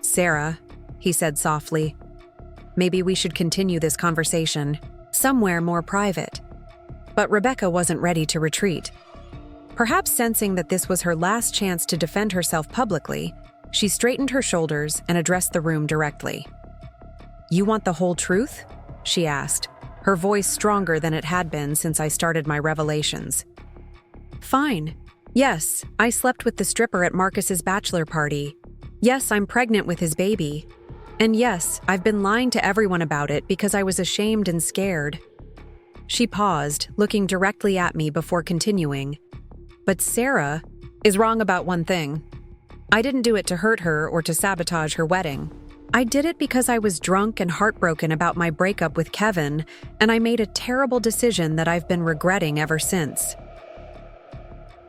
"Sarah," he said softly, "maybe we should continue this conversation somewhere more private." But Rebecca wasn't ready to retreat. Perhaps sensing that this was her last chance to defend herself publicly, she straightened her shoulders and addressed the room directly. "You want the whole truth?" she asked, her voice stronger than it had been since I started my revelations. "Fine. Yes, I slept with the stripper at Marcus's bachelor party. Yes, I'm pregnant with his baby. And yes, I've been lying to everyone about it because I was ashamed and scared." She paused, looking directly at me before continuing. "But Sarah is wrong about one thing. I didn't do it to hurt her or to sabotage her wedding. I did it because I was drunk and heartbroken about my breakup with Kevin, and I made a terrible decision that I've been regretting ever since."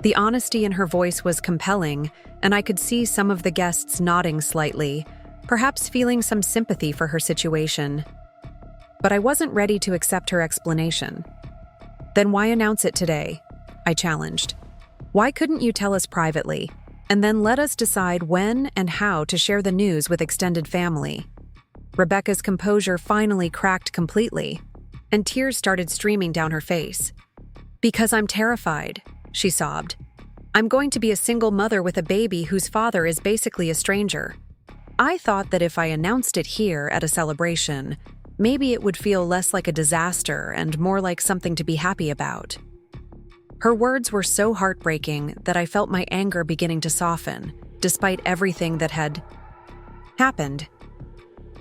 The honesty in her voice was compelling, and I could see some of the guests nodding slightly, perhaps feeling some sympathy for her situation. But I wasn't ready to accept her explanation. "Then why announce it today?" I challenged. "Why couldn't you tell us privately, and then let us decide when and how to share the news with extended family?" Rebecca's composure finally cracked completely, and tears started streaming down her face. "Because I'm terrified," she sobbed. "I'm going to be a single mother with a baby whose father is basically a stranger. I thought that if I announced it here at a celebration, maybe it would feel less like a disaster and more like something to be happy about." Her words were so heartbreaking that I felt my anger beginning to soften, despite everything that had happened.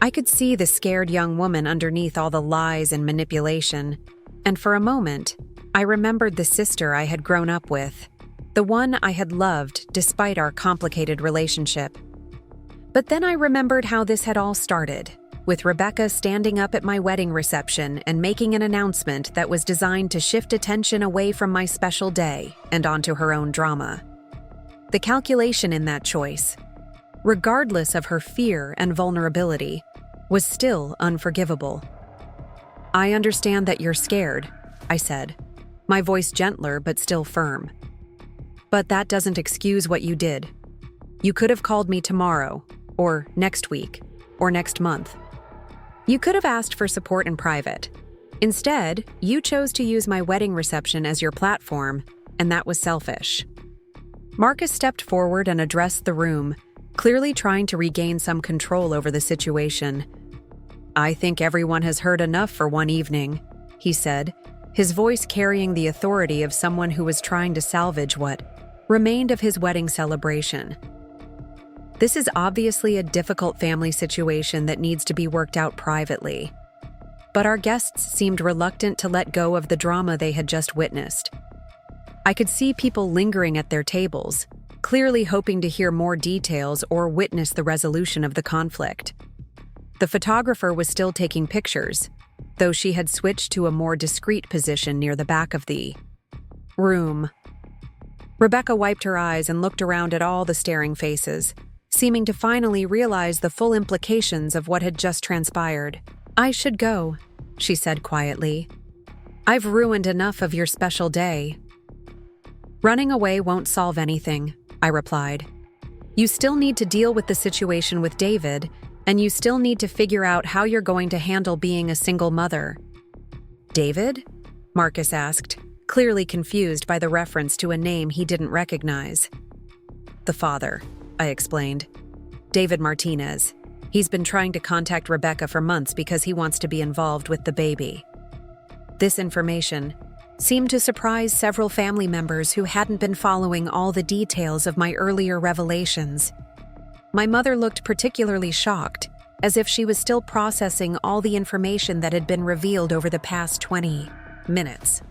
I could see the scared young woman underneath all the lies and manipulation, and for a moment, I remembered the sister I had grown up with, the one I had loved despite our complicated relationship. But then I remembered how this had all started, with Rebecca standing up at my wedding reception and making an announcement that was designed to shift attention away from my special day and onto her own drama. The calculation in that choice, regardless of her fear and vulnerability, was still unforgivable. "I understand that you're scared," I said, my voice gentler but still firm. "But that doesn't excuse what you did. You could have called me tomorrow, or next week, or next month. You could have asked for support in private. Instead, you chose to use my wedding reception as your platform, and that was selfish." Marcus stepped forward and addressed the room, clearly trying to regain some control over the situation. "I think everyone has heard enough for one evening," he said, his voice carrying the authority of someone who was trying to salvage what remained of his wedding celebration. This is obviously a difficult family situation that needs to be worked out privately. But our guests seemed reluctant to let go of the drama they had just witnessed. I could see people lingering at their tables, clearly hoping to hear more details or witness the resolution of the conflict. The photographer was still taking pictures, though she had switched to a more discreet position near the back of the room. Rebecca wiped her eyes and looked around at all the staring faces, seeming to finally realize the full implications of what had just transpired. "I should go," she said quietly. "I've ruined enough of your special day." "Running away won't solve anything," I replied. "You still need to deal with the situation with David, and you still need to figure out how you're going to handle being a single mother." "David?" Marcus asked, clearly confused by the reference to a name he didn't recognize. "The father," I explained. "David Martinez. He's been trying to contact Rebecca for months because he wants to be involved with the baby." This information seemed to surprise several family members who hadn't been following all the details of my earlier revelations. My mother looked particularly shocked, as if she was still processing all the information that had been revealed over the past 20 Minutes.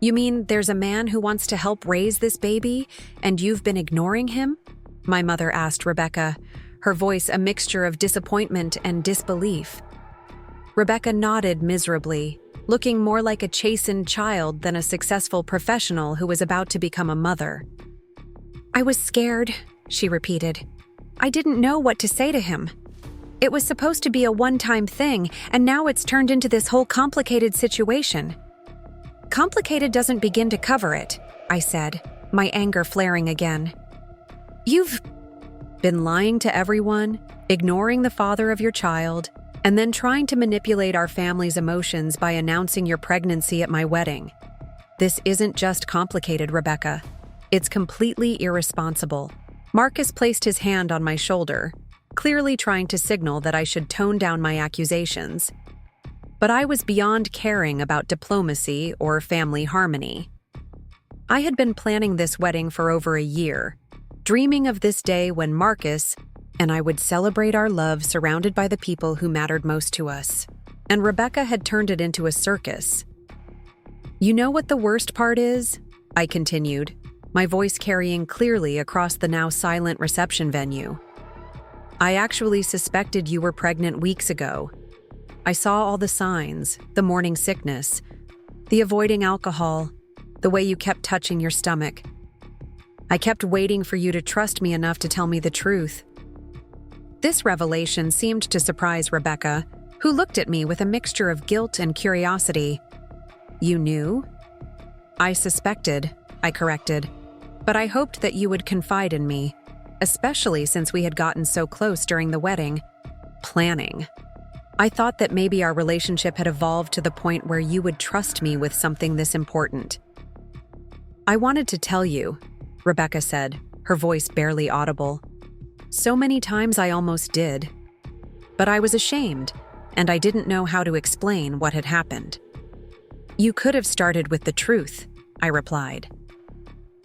You mean there's a man who wants to help raise this baby, and you've been ignoring him? My mother asked Rebecca, her voice a mixture of disappointment and disbelief. Rebecca nodded miserably, looking more like a chastened child than a successful professional who was about to become a mother. I was scared, she repeated. I didn't know what to say to him. It was supposed to be a one-time thing, and now it's turned into this whole complicated situation. Complicated doesn't begin to cover it, I said, my anger flaring again. You've been lying to everyone, ignoring the father of your child, and then trying to manipulate our family's emotions by announcing your pregnancy at my wedding. This isn't just complicated, Rebecca. It's completely irresponsible. Marcus placed his hand on my shoulder, clearly trying to signal that I should tone down my accusations. But I was beyond caring about diplomacy or family harmony. I had been planning this wedding for over a year, dreaming of this day when Marcus and I would celebrate our love surrounded by the people who mattered most to us. And Rebecca had turned it into a circus. You know what the worst part is? I continued, my voice carrying clearly across the now silent reception venue. I actually suspected you were pregnant weeks ago. I saw all the signs, the morning sickness, the avoiding alcohol, the way you kept touching your stomach. I kept waiting for you to trust me enough to tell me the truth. This revelation seemed to surprise Rebecca, who looked at me with a mixture of guilt and curiosity. You knew? I suspected, I corrected, but I hoped that you would confide in me, especially since we had gotten so close during the wedding. Planning. I thought that maybe our relationship had evolved to the point where you would trust me with something this important. I wanted to tell you, Rebecca said, her voice barely audible. So many times I almost did. But I was ashamed, and I didn't know how to explain what had happened. You could have started with the truth, I replied.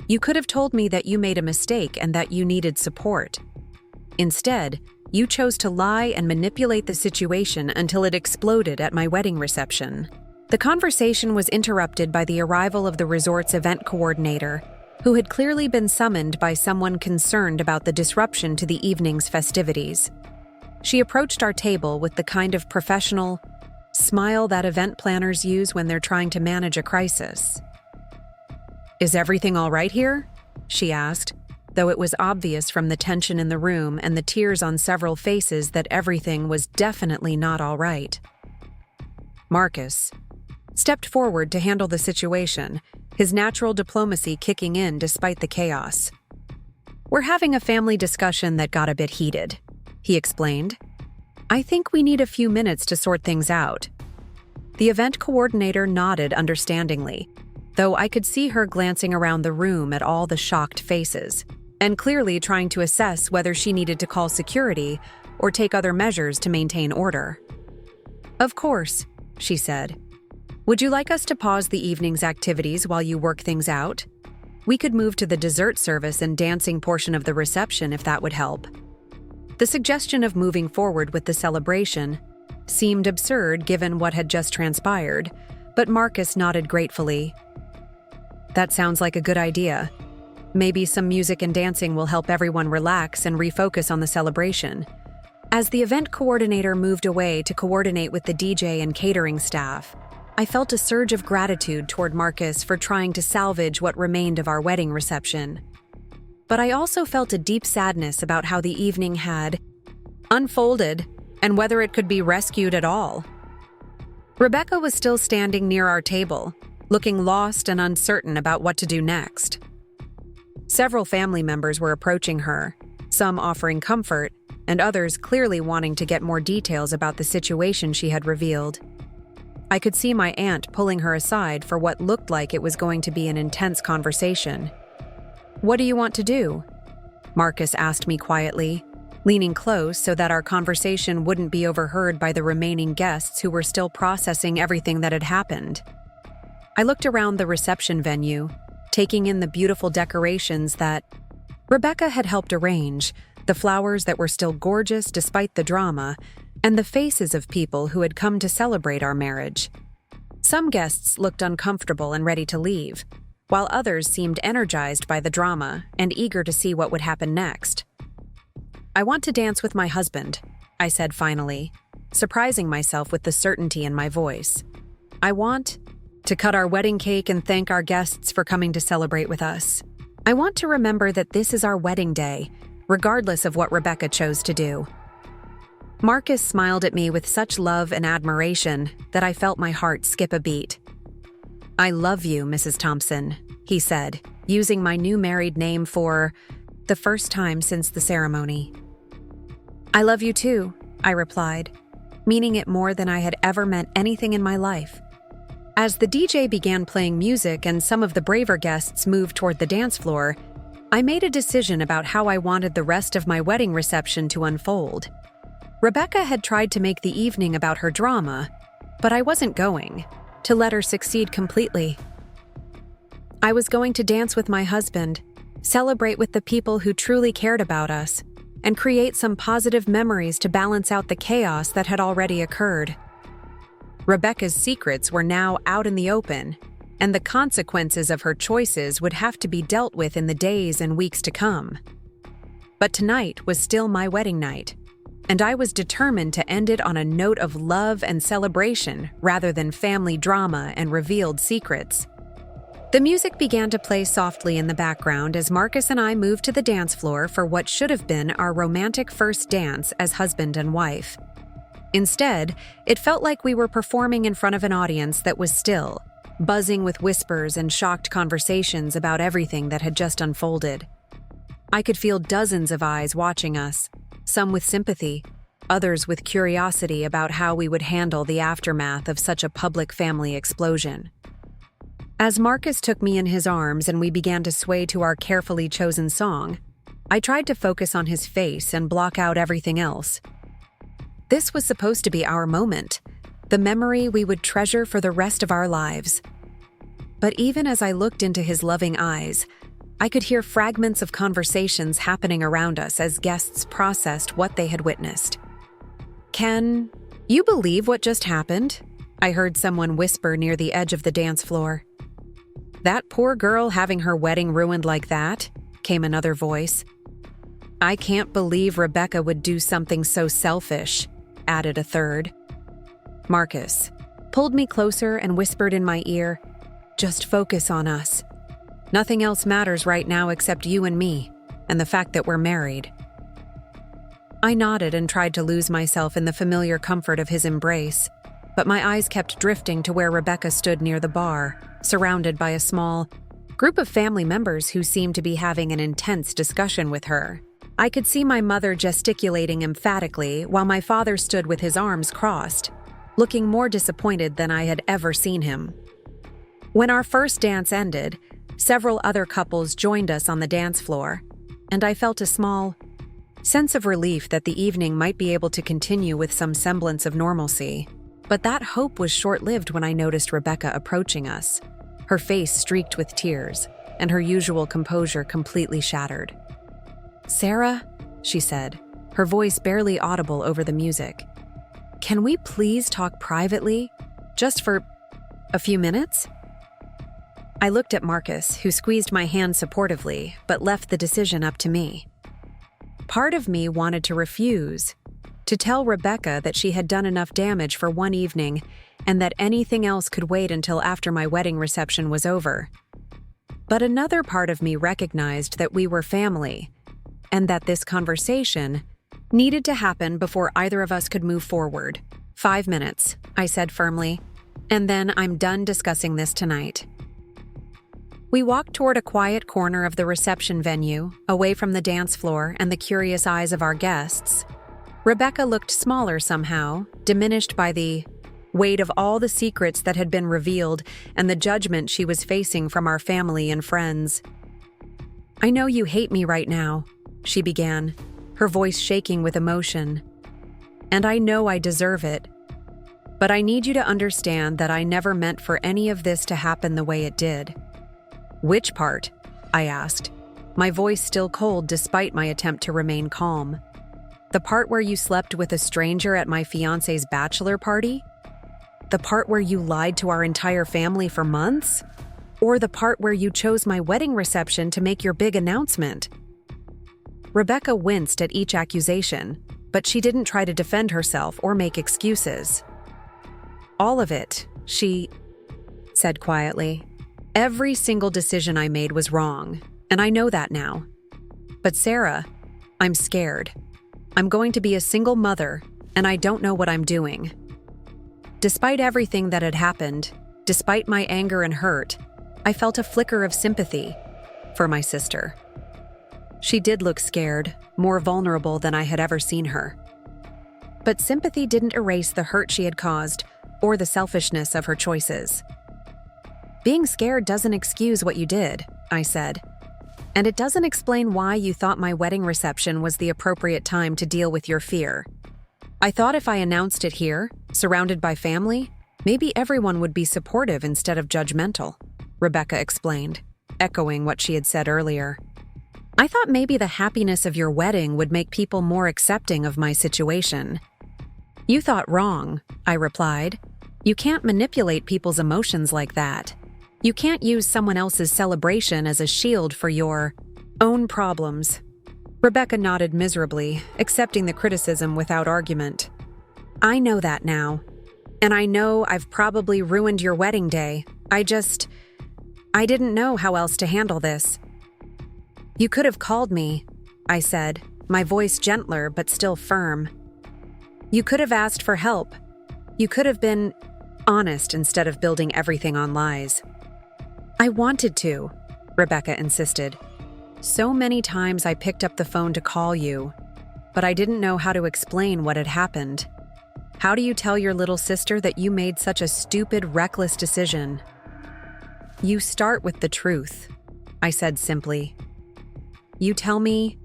You could have told me that you made a mistake and that you needed support. Instead, you chose to lie and manipulate the situation until it exploded at my wedding reception. The conversation was interrupted by the arrival of the resort's event coordinator, who had clearly been summoned by someone concerned about the disruption to the evening's festivities. She approached our table with the kind of professional smile that event planners use when they're trying to manage a crisis. Is everything all right here? She asked, though it was obvious from the tension in the room and the tears on several faces that everything was definitely not all right. Marcus stepped forward to handle the situation, his natural diplomacy kicking in despite the chaos. We're having a family discussion that got a bit heated, he explained. I think we need a few minutes to sort things out. The event coordinator nodded understandingly, though I could see her glancing around the room at all the shocked faces, and clearly trying to assess whether she needed to call security or take other measures to maintain order. Of course, she said. Would you like us to pause the evening's activities while you work things out? We could move to the dessert service and dancing portion of the reception if that would help. The suggestion of moving forward with the celebration seemed absurd given what had just transpired, but Marcus nodded gratefully. That sounds like a good idea. Maybe some music and dancing will help everyone relax and refocus on the celebration. As the event coordinator moved away to coordinate with the DJ and catering staff, I felt a surge of gratitude toward Marcus for trying to salvage what remained of our wedding reception. But I also felt a deep sadness about how the evening had unfolded and whether it could be rescued at all. Rebecca was still standing near our table, looking lost and uncertain about what to do next. Several family members were approaching her, some offering comfort, and others clearly wanting to get more details about the situation she had revealed. I could see my aunt pulling her aside for what looked like it was going to be an intense conversation. What do you want to do? Marcus asked me quietly, leaning close so that our conversation wouldn't be overheard by the remaining guests who were still processing everything that had happened. I looked around the reception venue, taking in the beautiful decorations that Rebecca had helped arrange, the flowers that were still gorgeous despite the drama, and the faces of people who had come to celebrate our marriage. Some guests looked uncomfortable and ready to leave, while others seemed energized by the drama and eager to see what would happen next. "I want to dance with my husband," I said finally, surprising myself with the certainty in my voice. "I want to cut our wedding cake and thank our guests for coming to celebrate with us. I want to remember that this is our wedding day, regardless of what Rebecca chose to do." Marcus smiled at me with such love and admiration that I felt my heart skip a beat. "I love you, Mrs. Thompson," he said, using my new married name for the first time since the ceremony. "I love you too," I replied, meaning it more than I had ever meant anything in my life. As the DJ began playing music and some of the braver guests moved toward the dance floor, I made a decision about how I wanted the rest of my wedding reception to unfold. Rebecca had tried to make the evening about her drama, but I wasn't going to let her succeed completely. I was going to dance with my husband, celebrate with the people who truly cared about us, and create some positive memories to balance out the chaos that had already occurred. Rebecca's secrets were now out in the open, and the consequences of her choices would have to be dealt with in the days and weeks to come. But tonight was still my wedding night, and I was determined to end it on a note of love and celebration rather than family drama and revealed secrets. The music began to play softly in the background as Marcus and I moved to the dance floor for what should have been our romantic first dance as husband and wife. Instead, it felt like we were performing in front of an audience that was still, buzzing with whispers and shocked conversations about everything that had just unfolded. I could feel dozens of eyes watching us, some with sympathy, others with curiosity about how we would handle the aftermath of such a public family explosion. As Marcus took me in his arms and we began to sway to our carefully chosen song, I tried to focus on his face and block out everything else. This was supposed to be our moment, the memory we would treasure for the rest of our lives. But even as I looked into his loving eyes, I could hear fragments of conversations happening around us as guests processed what they had witnessed. "Can you believe what just happened?" I heard someone whisper near the edge of the dance floor. "That poor girl having her wedding ruined like that," came another voice. "I can't believe Rebecca would do something so selfish," added a third. Marcus pulled me closer and whispered in my ear, "Just focus on us. Nothing else matters right now except you and me, and the fact that we're married." I nodded and tried to lose myself in the familiar comfort of his embrace, but my eyes kept drifting to where Rebecca stood near the bar, surrounded by a small group of family members who seemed to be having an intense discussion with her. I could see my mother gesticulating emphatically while my father stood with his arms crossed, looking more disappointed than I had ever seen him. When our first dance ended, several other couples joined us on the dance floor, and I felt a small sense of relief that the evening might be able to continue with some semblance of normalcy. But that hope was short-lived when I noticed Rebecca approaching us, her face streaked with tears, and her usual composure completely shattered. "Sarah," she said, her voice barely audible over the music, "can we please talk privately, just for a few minutes?" I looked at Marcus, who squeezed my hand supportively, but left the decision up to me. Part of me wanted to refuse, to tell Rebecca that she had done enough damage for one evening and that anything else could wait until after my wedding reception was over. But another part of me recognized that we were family, and that this conversation needed to happen before either of us could move forward. 5 minutes, I said firmly, and then I'm done discussing this tonight. We walked toward a quiet corner of the reception venue, away from the dance floor and the curious eyes of our guests. Rebecca looked smaller somehow, diminished by the weight of all the secrets that had been revealed and the judgment she was facing from our family and friends. "I know you hate me right now," she began, her voice shaking with emotion. "And I know I deserve it. But I need you to understand that I never meant for any of this to happen the way it did." "Which part?" I asked, my voice still cold despite my attempt to remain calm. "The part where you slept with a stranger at my fiancé's bachelor party?" The part where you lied to our entire family for months? Or the part where you chose my wedding reception to make your big announcement? Rebecca winced at each accusation, but she didn't try to defend herself or make excuses. All of it, she said quietly. Every single decision I made was wrong, and I know that now. But Sarah, I'm scared. I'm going to be a single mother, and I don't know what I'm doing. Despite everything that had happened, despite my anger and hurt, I felt a flicker of sympathy for my sister. She did look scared, more vulnerable than I had ever seen her. But sympathy didn't erase the hurt she had caused or the selfishness of her choices. Being scared doesn't excuse what you did, I said. And it doesn't explain why you thought my wedding reception was the appropriate time to deal with your fear. I thought if I announced it here, surrounded by family, maybe everyone would be supportive instead of judgmental, Rebecca explained, echoing what she had said earlier. I thought maybe the happiness of your wedding would make people more accepting of my situation. You thought wrong, I replied. You can't manipulate people's emotions like that. You can't use someone else's celebration as a shield for your own problems. Rebecca nodded miserably, accepting the criticism without argument. I know that now. And I know I've probably ruined your wedding day. I didn't know how else to handle this. You could have called me, I said, my voice gentler but still firm. You could have asked for help. You could have been honest instead of building everything on lies. I wanted to, Rebecca insisted. So many times I picked up the phone to call you, but I didn't know how to explain what had happened. How do you tell your little sister that you made such a stupid, reckless decision? You start with the truth, I said simply. You tell me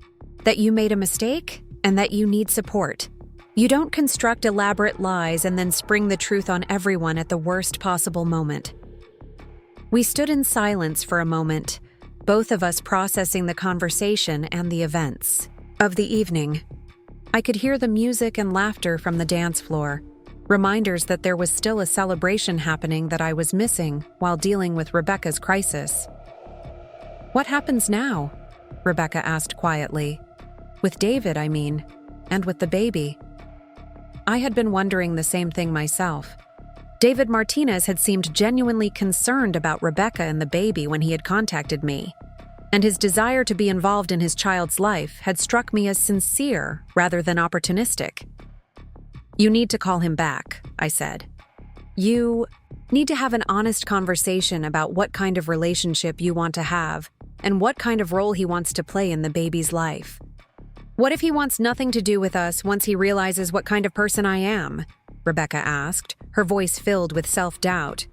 that you made a mistake and that you need support. You don't construct elaborate lies and then spring the truth on everyone at the worst possible moment. We stood in silence for a moment, both of us processing the conversation and the events of the evening. I could hear the music and laughter from the dance floor, reminders that there was still a celebration happening that I was missing while dealing with Rebecca's crisis. What happens now? Rebecca asked quietly. With David, I mean, and with the baby. I had been wondering the same thing myself. David Martinez had seemed genuinely concerned about Rebecca and the baby when he had contacted me, and his desire to be involved in his child's life had struck me as sincere rather than opportunistic. You need to call him back, I said. You need to have an honest conversation about what kind of relationship you want to have and what kind of role he wants to play in the baby's life. What if he wants nothing to do with us once he realizes what kind of person I am? Rebecca asked, her voice filled with self-doubt.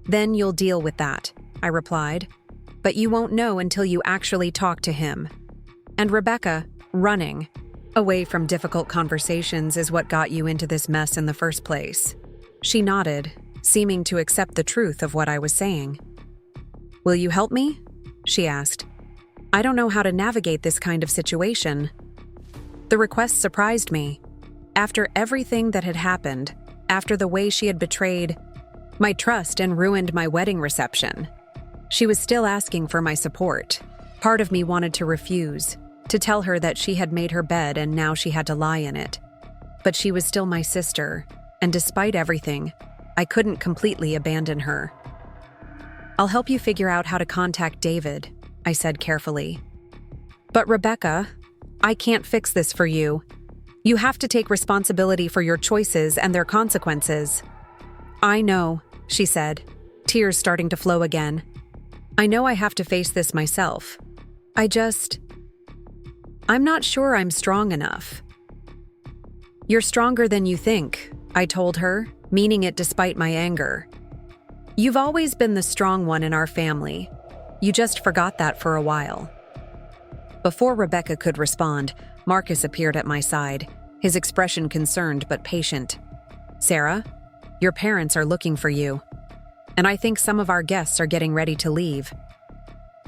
Then you'll deal with that, I replied. But you won't know until you actually talk to him. And Rebecca, running away from difficult conversations is what got you into this mess in the first place. She nodded, seeming to accept the truth of what I was saying. Will you help me? She asked. I don't know how to navigate this kind of situation. The request surprised me. After everything that had happened, after the way she had betrayed my trust and ruined my wedding reception, she was still asking for my support. Part of me wanted to refuse, to tell her that she had made her bed and now she had to lie in it. But she was still my sister, and despite everything, I couldn't completely abandon her. I'll help you figure out how to contact David, I said carefully. But Rebecca, I can't fix this for you. You have to take responsibility for your choices and their consequences. I know, she said, tears starting to flow again. I know I have to face this myself. I'm not sure I'm strong enough. You're stronger than you think, I told her, meaning it despite my anger. You've always been the strong one in our family. You just forgot that for a while. Before Rebecca could respond, Marcus appeared at my side, his expression concerned but patient. Sarah, your parents are looking for you, and I think some of our guests are getting ready to leave.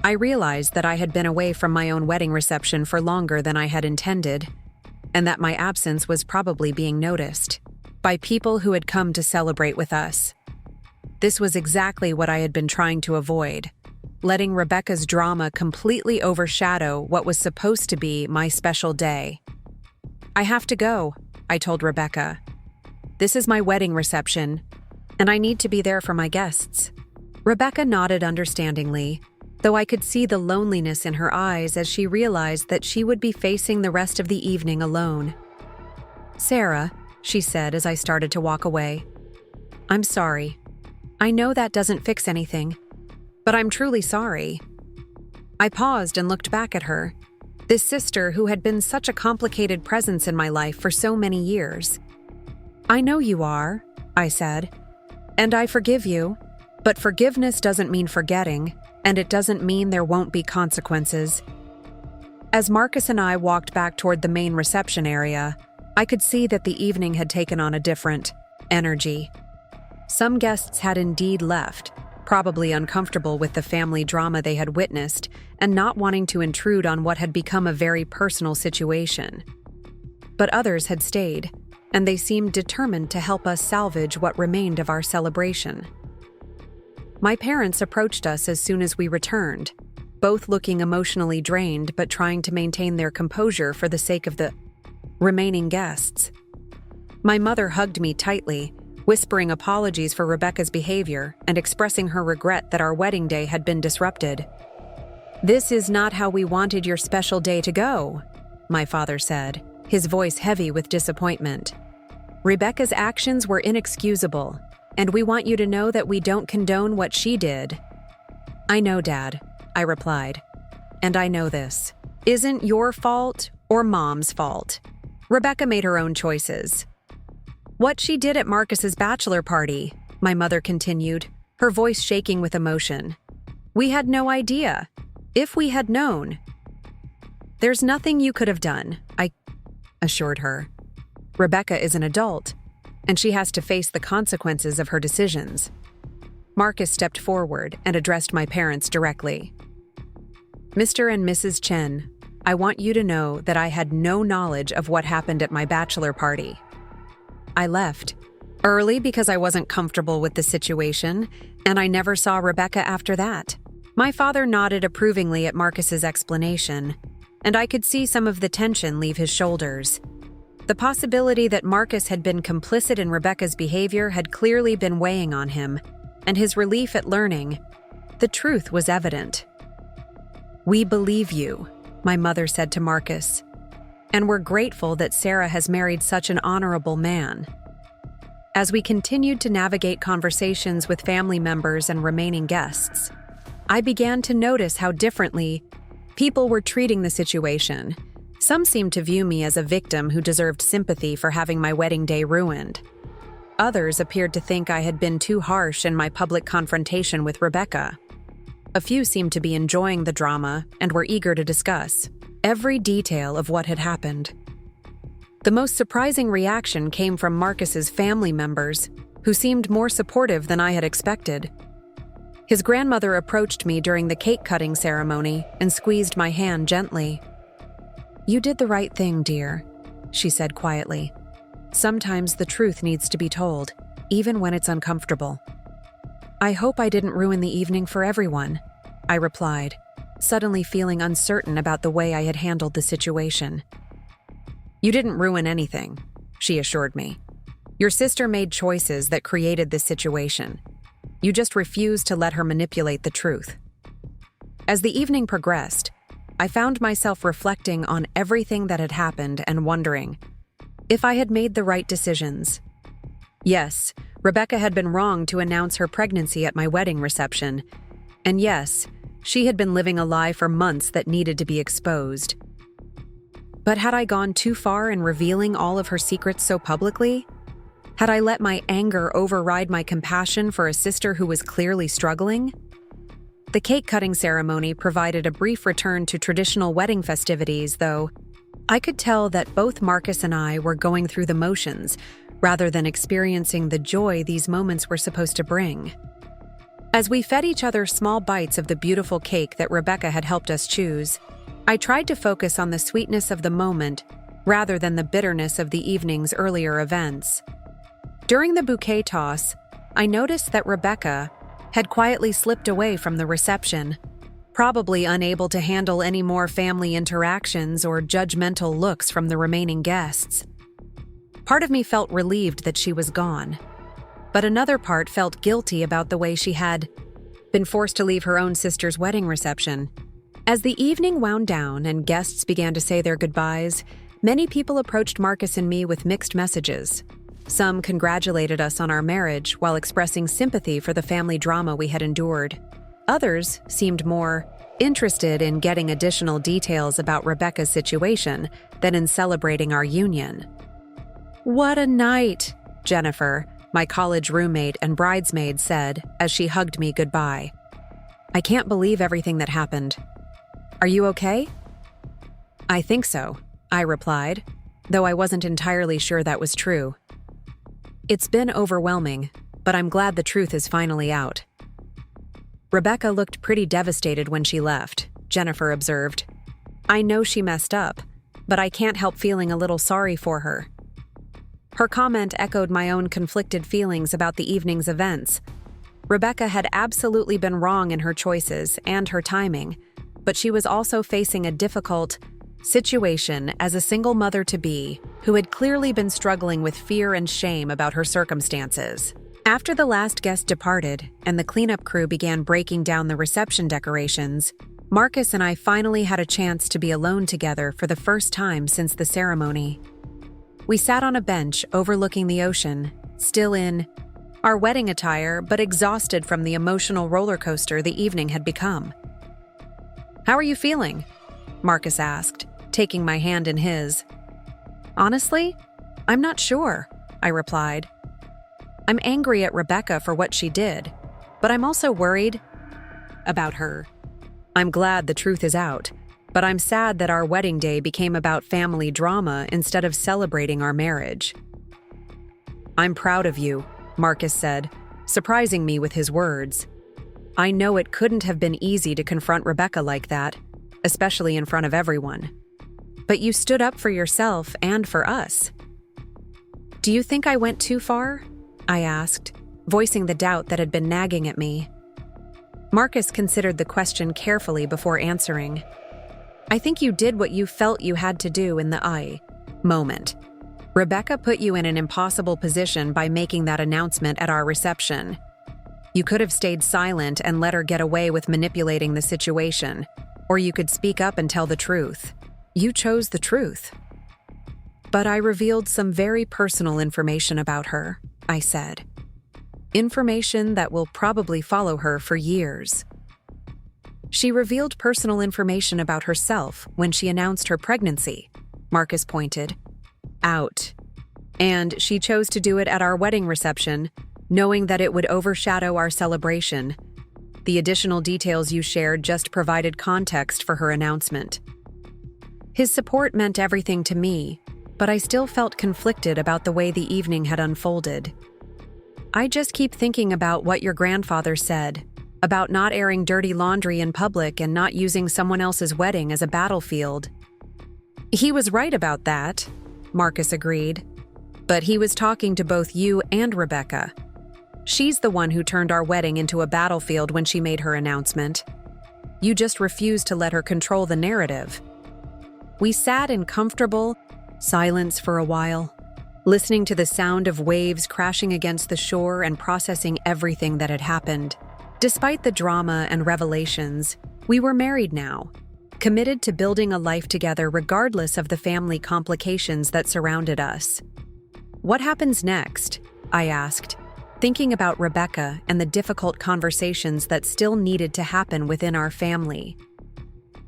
I realized that I had been away from my own wedding reception for longer than I had intended, and that my absence was probably being noticed. by people who had come to celebrate with us. This was exactly what I had been trying to avoid, letting Rebecca's drama completely overshadow what was supposed to be my special day. "I have to go," I told Rebecca. "This is my wedding reception, and I need to be there for my guests." Rebecca nodded understandingly, though I could see the loneliness in her eyes as she realized that she would be facing the rest of the evening alone. "Sarah," she said as I started to walk away, "I'm sorry. I know that doesn't fix anything, but I'm truly sorry." I paused and looked back at her, this sister who had been such a complicated presence in my life for so many years. "I know you are," I said, "and I forgive you, but forgiveness doesn't mean forgetting, and it doesn't mean there won't be consequences." As Marcus and I walked back toward the main reception area, I could see that the evening had taken on a different energy. Some guests had indeed left, probably uncomfortable with the family drama they had witnessed and not wanting to intrude on what had become a very personal situation. But others had stayed, and they seemed determined to help us salvage what remained of our celebration. My parents approached us as soon as we returned, both looking emotionally drained but trying to maintain their composure for the sake of the remaining guests. My mother hugged me tightly, whispering apologies for Rebecca's behavior and expressing her regret that our wedding day had been disrupted. "This is not how we wanted your special day to go," my father said, his voice heavy with disappointment. "Rebecca's actions were inexcusable, and we want you to know that we don't condone what she did." "I know, Dad," I replied, "and I know this isn't your fault or Mom's fault. Rebecca made her own choices." "What she did at Marcus's bachelor party," my mother continued, her voice shaking with emotion. "We had no idea. If we had known." "There's nothing you could have done," I assured her. "Rebecca is an adult, and she has to face the consequences of her decisions." Marcus stepped forward and addressed my parents directly. "Mr. and Mrs. Chen, I want you to know that I had no knowledge of what happened at my bachelor party. I left early because I wasn't comfortable with the situation, and I never saw Rebecca after that." My father nodded approvingly at Marcus's explanation, and I could see some of the tension leave his shoulders. The possibility that Marcus had been complicit in Rebecca's behavior had clearly been weighing on him, and his relief at learning the truth was evident. "We believe you," my mother said to Marcus, "and we're grateful that Sarah has married such an honorable man." As we continued to navigate conversations with family members and remaining guests, I began to notice how differently people were treating the situation. Some seemed to view me as a victim who deserved sympathy for having my wedding day ruined. Others appeared to think I had been too harsh in my public confrontation with Rebecca. A few seemed to be enjoying the drama and were eager to discuss every detail of what had happened. The most surprising reaction came from Marcus's family members, who seemed more supportive than I had expected. His grandmother approached me during the cake-cutting ceremony and squeezed my hand gently. "You did the right thing, dear," she said quietly. "Sometimes the truth needs to be told, even when it's uncomfortable." "I hope I didn't ruin the evening for everyone," I replied, suddenly feeling uncertain about the way I had handled the situation. "You didn't ruin anything," she assured me. "Your sister made choices that created this situation. You just refused to let her manipulate the truth." As the evening progressed, I found myself reflecting on everything that had happened and wondering if I had made the right decisions. Yes, Rebecca had been wrong to announce her pregnancy at my wedding reception, and yes, she had been living a lie for months that needed to be exposed. But had I gone too far in revealing all of her secrets so publicly? Had I let my anger override my compassion for a sister who was clearly struggling? The cake-cutting ceremony provided a brief return to traditional wedding festivities, though I could tell that both Marcus and I were going through the motions rather than experiencing the joy these moments were supposed to bring. As we fed each other small bites of the beautiful cake that Rebecca had helped us choose, I tried to focus on the sweetness of the moment rather than the bitterness of the evening's earlier events. During the bouquet toss, I noticed that Rebecca had quietly slipped away from the reception, probably unable to handle any more family interactions or judgmental looks from the remaining guests. Part of me felt relieved that she was gone, but another part felt guilty about the way she had been forced to leave her own sister's wedding reception. As the evening wound down and guests began to say their goodbyes, many people approached Marcus and me with mixed messages. Some congratulated us on our marriage while expressing sympathy for the family drama we had endured. Others seemed more interested in getting additional details about Rebecca's situation than in celebrating our union. "What a night," Jennifer, my college roommate and bridesmaid, said as she hugged me goodbye. "I can't believe everything that happened. Are you okay?" "I think so," I replied, though I wasn't entirely sure that was true. "It's been overwhelming, but I'm glad the truth is finally out." "Rebecca looked pretty devastated when she left," Jennifer observed. "I know she messed up, but I can't help feeling a little sorry for her." Her comment echoed my own conflicted feelings about the evening's events. Rebecca had absolutely been wrong in her choices and her timing, but she was also facing a difficult situation as a single mother-to-be who had clearly been struggling with fear and shame about her circumstances. After the last guest departed and the cleanup crew began breaking down the reception decorations, Marcus and I finally had a chance to be alone together for the first time since the ceremony. We sat on a bench overlooking the ocean, still in our wedding attire but exhausted from the emotional roller coaster the evening had become. "How are you feeling?" Marcus asked, taking my hand in his. "Honestly, I'm not sure," I replied. "I'm angry at Rebecca for what she did, but I'm also worried about her. I'm glad the truth is out, but I'm sad that our wedding day became about family drama instead of celebrating our marriage." "I'm proud of you," Marcus said, surprising me with his words. "I know it couldn't have been easy to confront Rebecca like that, especially in front of everyone. But you stood up for yourself and for us." "Do you think I went too far?" I asked, voicing the doubt that had been nagging at me. Marcus considered the question carefully before answering. "I think you did what you felt you had to do in the moment. Rebecca put you in an impossible position by making that announcement at our reception. You could have stayed silent and let her get away with manipulating the situation, or you could speak up and tell the truth. You chose the truth." "But I revealed some very personal information about her," I said. "Information that will probably follow her for years." "She revealed personal information about herself when she announced her pregnancy," Marcus pointed out. "And she chose to do it at our wedding reception, knowing that it would overshadow our celebration. The additional details you shared just provided context for her announcement." His support meant everything to me, but I still felt conflicted about the way the evening had unfolded. "I just keep thinking about what your grandfather said, about not airing dirty laundry in public and not using someone else's wedding as a battlefield." "He was right about that," Marcus agreed. "But he was talking to both you and Rebecca. She's the one who turned our wedding into a battlefield when she made her announcement. You just refused to let her control the narrative." We sat in comfortable silence for a while, listening to the sound of waves crashing against the shore and processing everything that had happened. Despite the drama and revelations, we were married now, committed to building a life together regardless of the family complications that surrounded us. "What happens next?" I asked, thinking about Rebecca and the difficult conversations that still needed to happen within our family.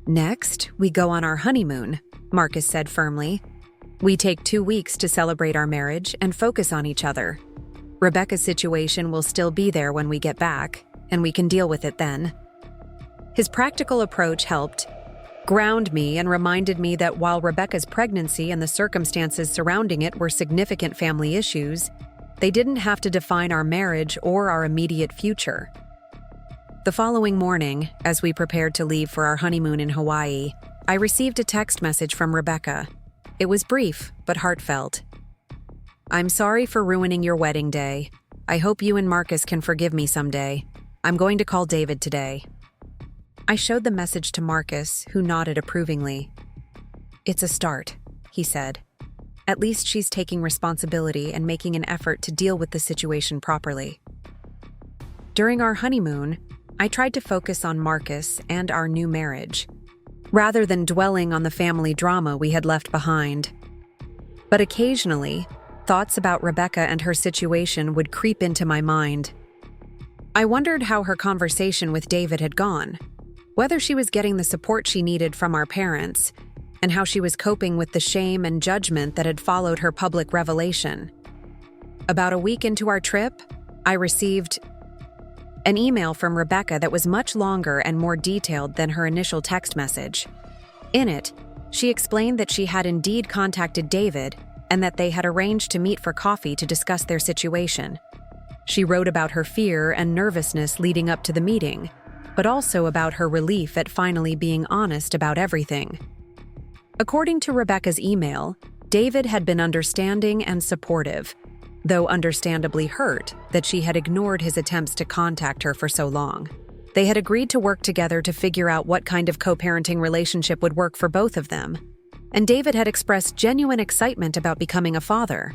"Next, we go on our honeymoon," Marcus said firmly. "We take 2 weeks to celebrate our marriage and focus on each other. Rebecca's situation will still be there when we get back, and we can deal with it then." His practical approach helped ground me and reminded me that while Rebecca's pregnancy and the circumstances surrounding it were significant family issues, they didn't have to define our marriage or our immediate future. The following morning, as we prepared to leave for our honeymoon in Hawaii, I received a text message from Rebecca. It was brief but heartfelt. I'm sorry for ruining your wedding day. I hope you and Marcus can forgive me someday. I'm going to call David today." I showed the message to Marcus, who nodded approvingly. "It's a start," he said. "At least she's taking responsibility and making an effort to deal with the situation properly." During our honeymoon, I tried to focus on Marcus and our new marriage, rather than dwelling on the family drama we had left behind. But occasionally, thoughts about Rebecca and her situation would creep into my mind. I wondered how her conversation with David had gone, whether she was getting the support she needed from our parents, and how she was coping with the shame and judgment that had followed her public revelation. About a week into our trip, I received an email from Rebecca that was much longer and more detailed than her initial text message. In it, she explained that she had indeed contacted David and that they had arranged to meet for coffee to discuss their situation. She wrote about her fear and nervousness leading up to the meeting, but also about her relief at finally being honest about everything. According to Rebecca's email, David had been understanding and supportive, though understandably hurt that she had ignored his attempts to contact her for so long. They had agreed to work together to figure out what kind of co-parenting relationship would work for both of them, and David had expressed genuine excitement about becoming a father.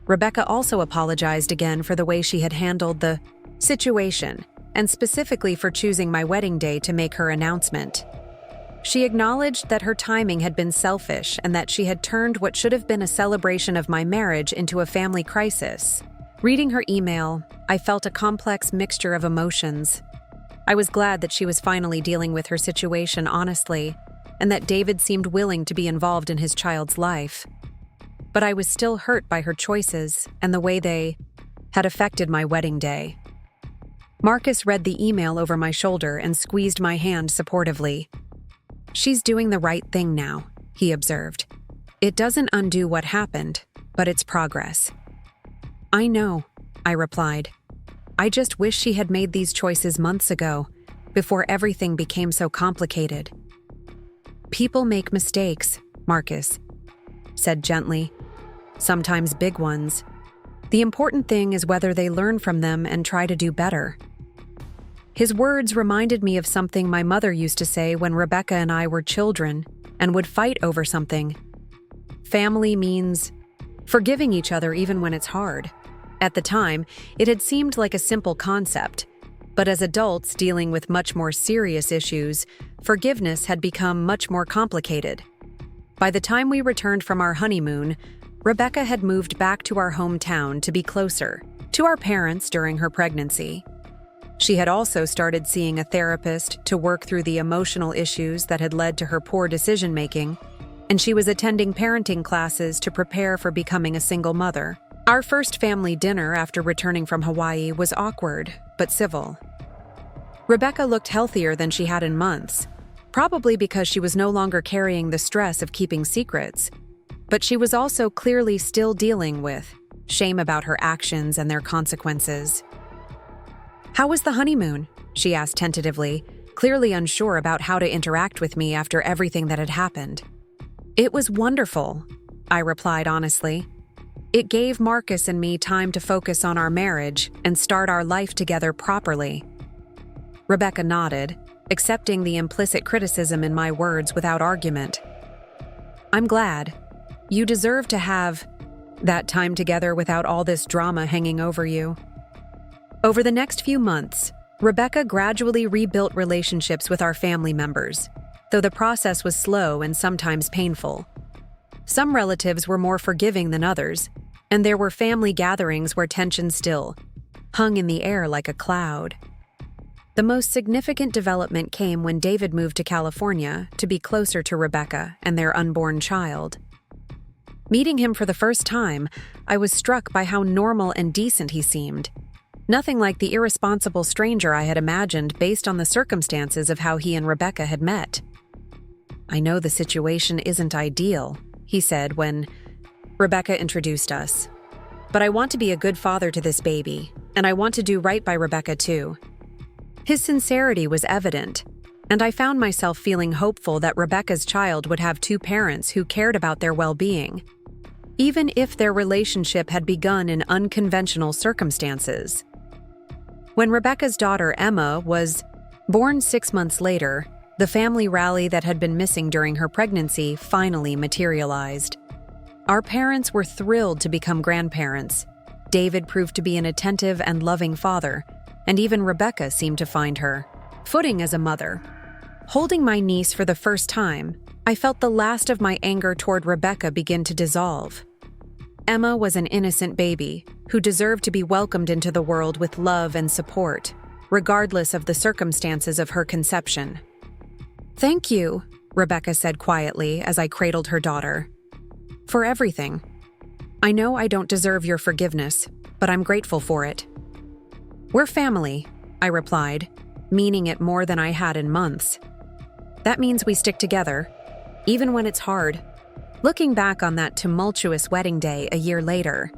Rebecca also apologized again for the way she had handled the situation, and specifically for choosing my wedding day to make her announcement. She acknowledged that her timing had been selfish and that she had turned what should have been a celebration of my marriage into a family crisis. Reading her email, I felt a complex mixture of emotions. I was glad that she was finally dealing with her situation honestly, and that David seemed willing to be involved in his child's life. But I was still hurt by her choices and the way they had affected my wedding day. Marcus read the email over my shoulder and squeezed my hand supportively. "She's doing the right thing now," he observed. "It doesn't undo what happened, but it's progress." "I know," I replied. "I just wish she had made these choices months ago, before everything became so complicated." "People make mistakes," Marcus said gently. "Sometimes big ones. The important thing is whether they learn from them and try to do better." His words reminded me of something my mother used to say when Rebecca and I were children and would fight over something. Family means forgiving each other even when it's hard. At the time, it had seemed like a simple concept, but as adults dealing with much more serious issues, forgiveness had become much more complicated. By the time we returned from our honeymoon, Rebecca had moved back to our hometown to be closer to our parents during her pregnancy. She had also started seeing a therapist to work through the emotional issues that had led to her poor decision-making, and she was attending parenting classes to prepare for becoming a single mother. Our first family dinner after returning from Hawaii was awkward, but civil. Rebecca looked healthier than she had in months, probably because she was no longer carrying the stress of keeping secrets, but she was also clearly still dealing with shame about her actions and their consequences. "How was the honeymoon?" she asked tentatively, clearly unsure about how to interact with me after everything that had happened. "It was wonderful," I replied honestly. "It gave Marcus and me time to focus on our marriage and start our life together properly." Rebecca nodded, accepting the implicit criticism in my words without argument. "I'm glad. You deserve to have that time together without all this drama hanging over you." Over the next few months, Rebecca gradually rebuilt relationships with our family members, though the process was slow and sometimes painful. Some relatives were more forgiving than others, and there were family gatherings where tension still hung in the air like a cloud. The most significant development came when David moved to California to be closer to Rebecca and their unborn child. Meeting him for the first time, I was struck by how normal and decent he seemed. Nothing like the irresponsible stranger I had imagined based on the circumstances of how he and Rebecca had met. "I know the situation isn't ideal," he said when Rebecca introduced us. "But I want to be a good father to this baby, and I want to do right by Rebecca too." His sincerity was evident, and I found myself feeling hopeful that Rebecca's child would have two parents who cared about their well-being. even if their relationship had begun in unconventional circumstances. When Rebecca's daughter Emma was born 6 months later, the family rally that had been missing during her pregnancy finally materialized. Our parents were thrilled to become grandparents. David proved to be an attentive and loving father, and even Rebecca seemed to find her footing as a mother. Holding my niece for the first time, I felt the last of my anger toward Rebecca begin to dissolve. Emma was an innocent baby who deserved to be welcomed into the world with love and support, regardless of the circumstances of her conception. "Thank you," Rebecca said quietly as I cradled her daughter, "for everything. I know I don't deserve your forgiveness, but I'm grateful for it." "We're family," I replied, meaning it more than I had in months. "That means we stick together, even when it's hard." Looking back on that tumultuous wedding day a year later,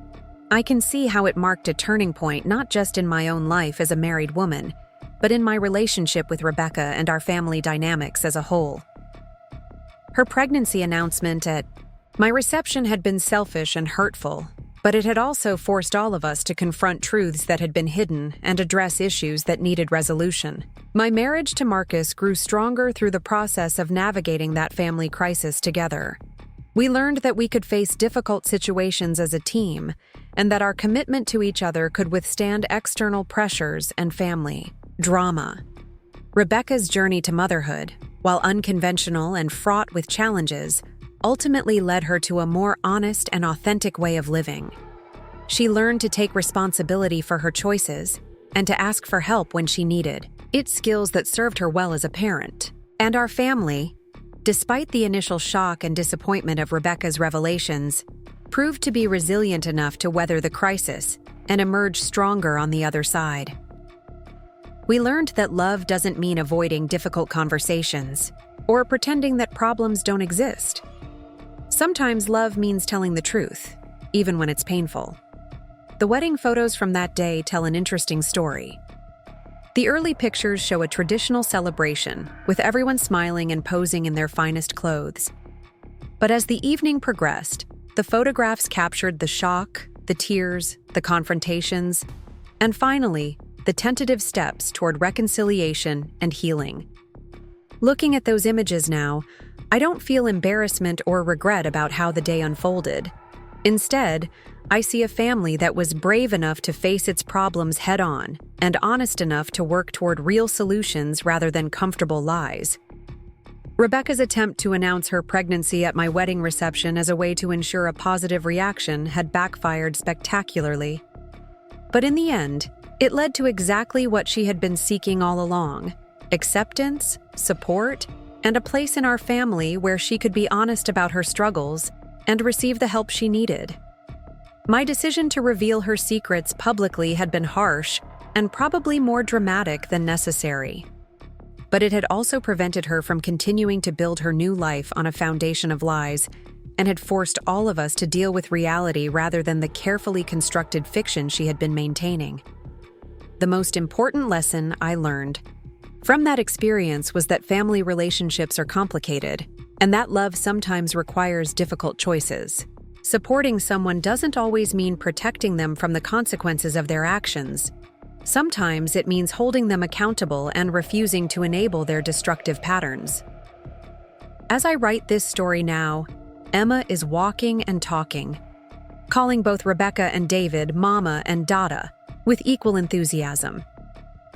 I can see how it marked a turning point not just in my own life as a married woman, but in my relationship with Rebecca and our family dynamics as a whole. Her pregnancy announcement at my reception had been selfish and hurtful, but it had also forced all of us to confront truths that had been hidden and address issues that needed resolution. My marriage to Marcus grew stronger through the process of navigating that family crisis together. We learned that we could face difficult situations as a team, and that our commitment to each other could withstand external pressures and family drama. Rebecca's journey to motherhood, while unconventional and fraught with challenges, ultimately led her to a more honest and authentic way of living. She learned to take responsibility for her choices and to ask for help when she needed. It's skills that served her well as a parent. And our family, despite the initial shock and disappointment of Rebecca's revelations, proved to be resilient enough to weather the crisis and emerge stronger on the other side. We learned that love doesn't mean avoiding difficult conversations or pretending that problems don't exist. Sometimes love means telling the truth, even when it's painful. The wedding photos from that day tell an interesting story. The early pictures show a traditional celebration, with everyone smiling and posing in their finest clothes. But as the evening progressed, the photographs captured the shock, the tears, the confrontations, and finally, the tentative steps toward reconciliation and healing. Looking at those images now, I don't feel embarrassment or regret about how the day unfolded. Instead, I see a family that was brave enough to face its problems head-on and honest enough to work toward real solutions rather than comfortable lies. Rebecca's attempt to announce her pregnancy at my wedding reception as a way to ensure a positive reaction had backfired spectacularly. But in the end, it led to exactly what she had been seeking all along: acceptance, support, and a place in our family where she could be honest about her struggles and receive the help she needed. My decision to reveal her secrets publicly had been harsh and probably more dramatic than necessary. But it had also prevented her from continuing to build her new life on a foundation of lies and had forced all of us to deal with reality rather than the carefully constructed fiction she had been maintaining. The most important lesson I learned from that experience was that family relationships are complicated, and that love sometimes requires difficult choices. Supporting someone doesn't always mean protecting them from the consequences of their actions. Sometimes it means holding them accountable and refusing to enable their destructive patterns. As I write this story now, Emma is walking and talking, calling both Rebecca and David Mama and Dada with equal enthusiasm.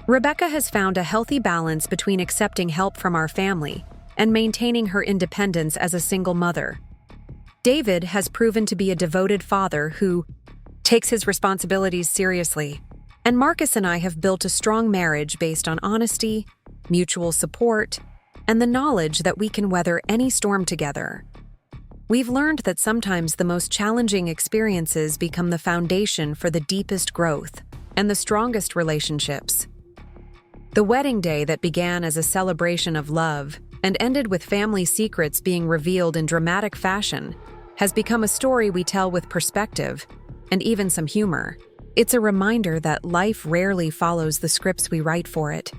Rebecca has found a healthy balance between accepting help from our family and maintaining her independence as a single mother. David has proven to be a devoted father who takes his responsibilities seriously, and Marcus and I have built a strong marriage based on honesty, mutual support, and the knowledge that we can weather any storm together. We've learned that sometimes the most challenging experiences become the foundation for the deepest growth and the strongest relationships. The wedding day that began as a celebration of love and ended with family secrets being revealed in dramatic fashion has become a story we tell with perspective and even some humor. It's a reminder that life rarely follows the scripts we write for it.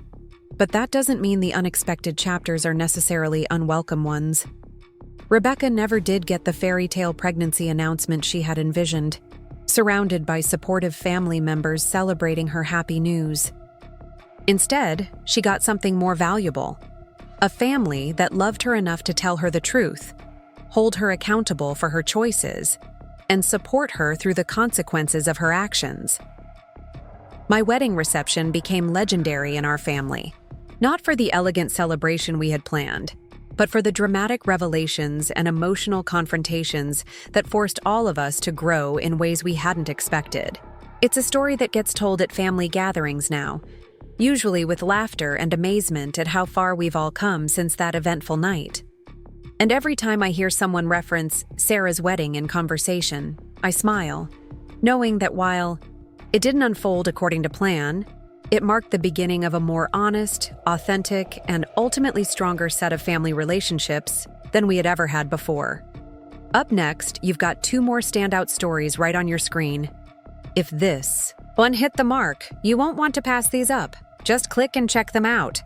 But that doesn't mean the unexpected chapters are necessarily unwelcome ones. Rebecca never did get the fairy tale pregnancy announcement she had envisioned, surrounded by supportive family members celebrating her happy news. Instead, she got something more valuable: a family that loved her enough to tell her the truth, hold her accountable for her choices, and support her through the consequences of her actions. My wedding reception became legendary in our family, not for the elegant celebration we had planned, but for the dramatic revelations and emotional confrontations that forced all of us to grow in ways we hadn't expected. It's a story that gets told at family gatherings now, usually with laughter and amazement at how far we've all come since that eventful night. And every time I hear someone reference Sarah's wedding in conversation, I smile, knowing that while it didn't unfold according to plan, it marked the beginning of a more honest, authentic, and ultimately stronger set of family relationships than we had ever had before. Up next, you've got 2 more standout stories right on your screen. If this one hit the mark, you won't want to pass these up. Just click and check them out.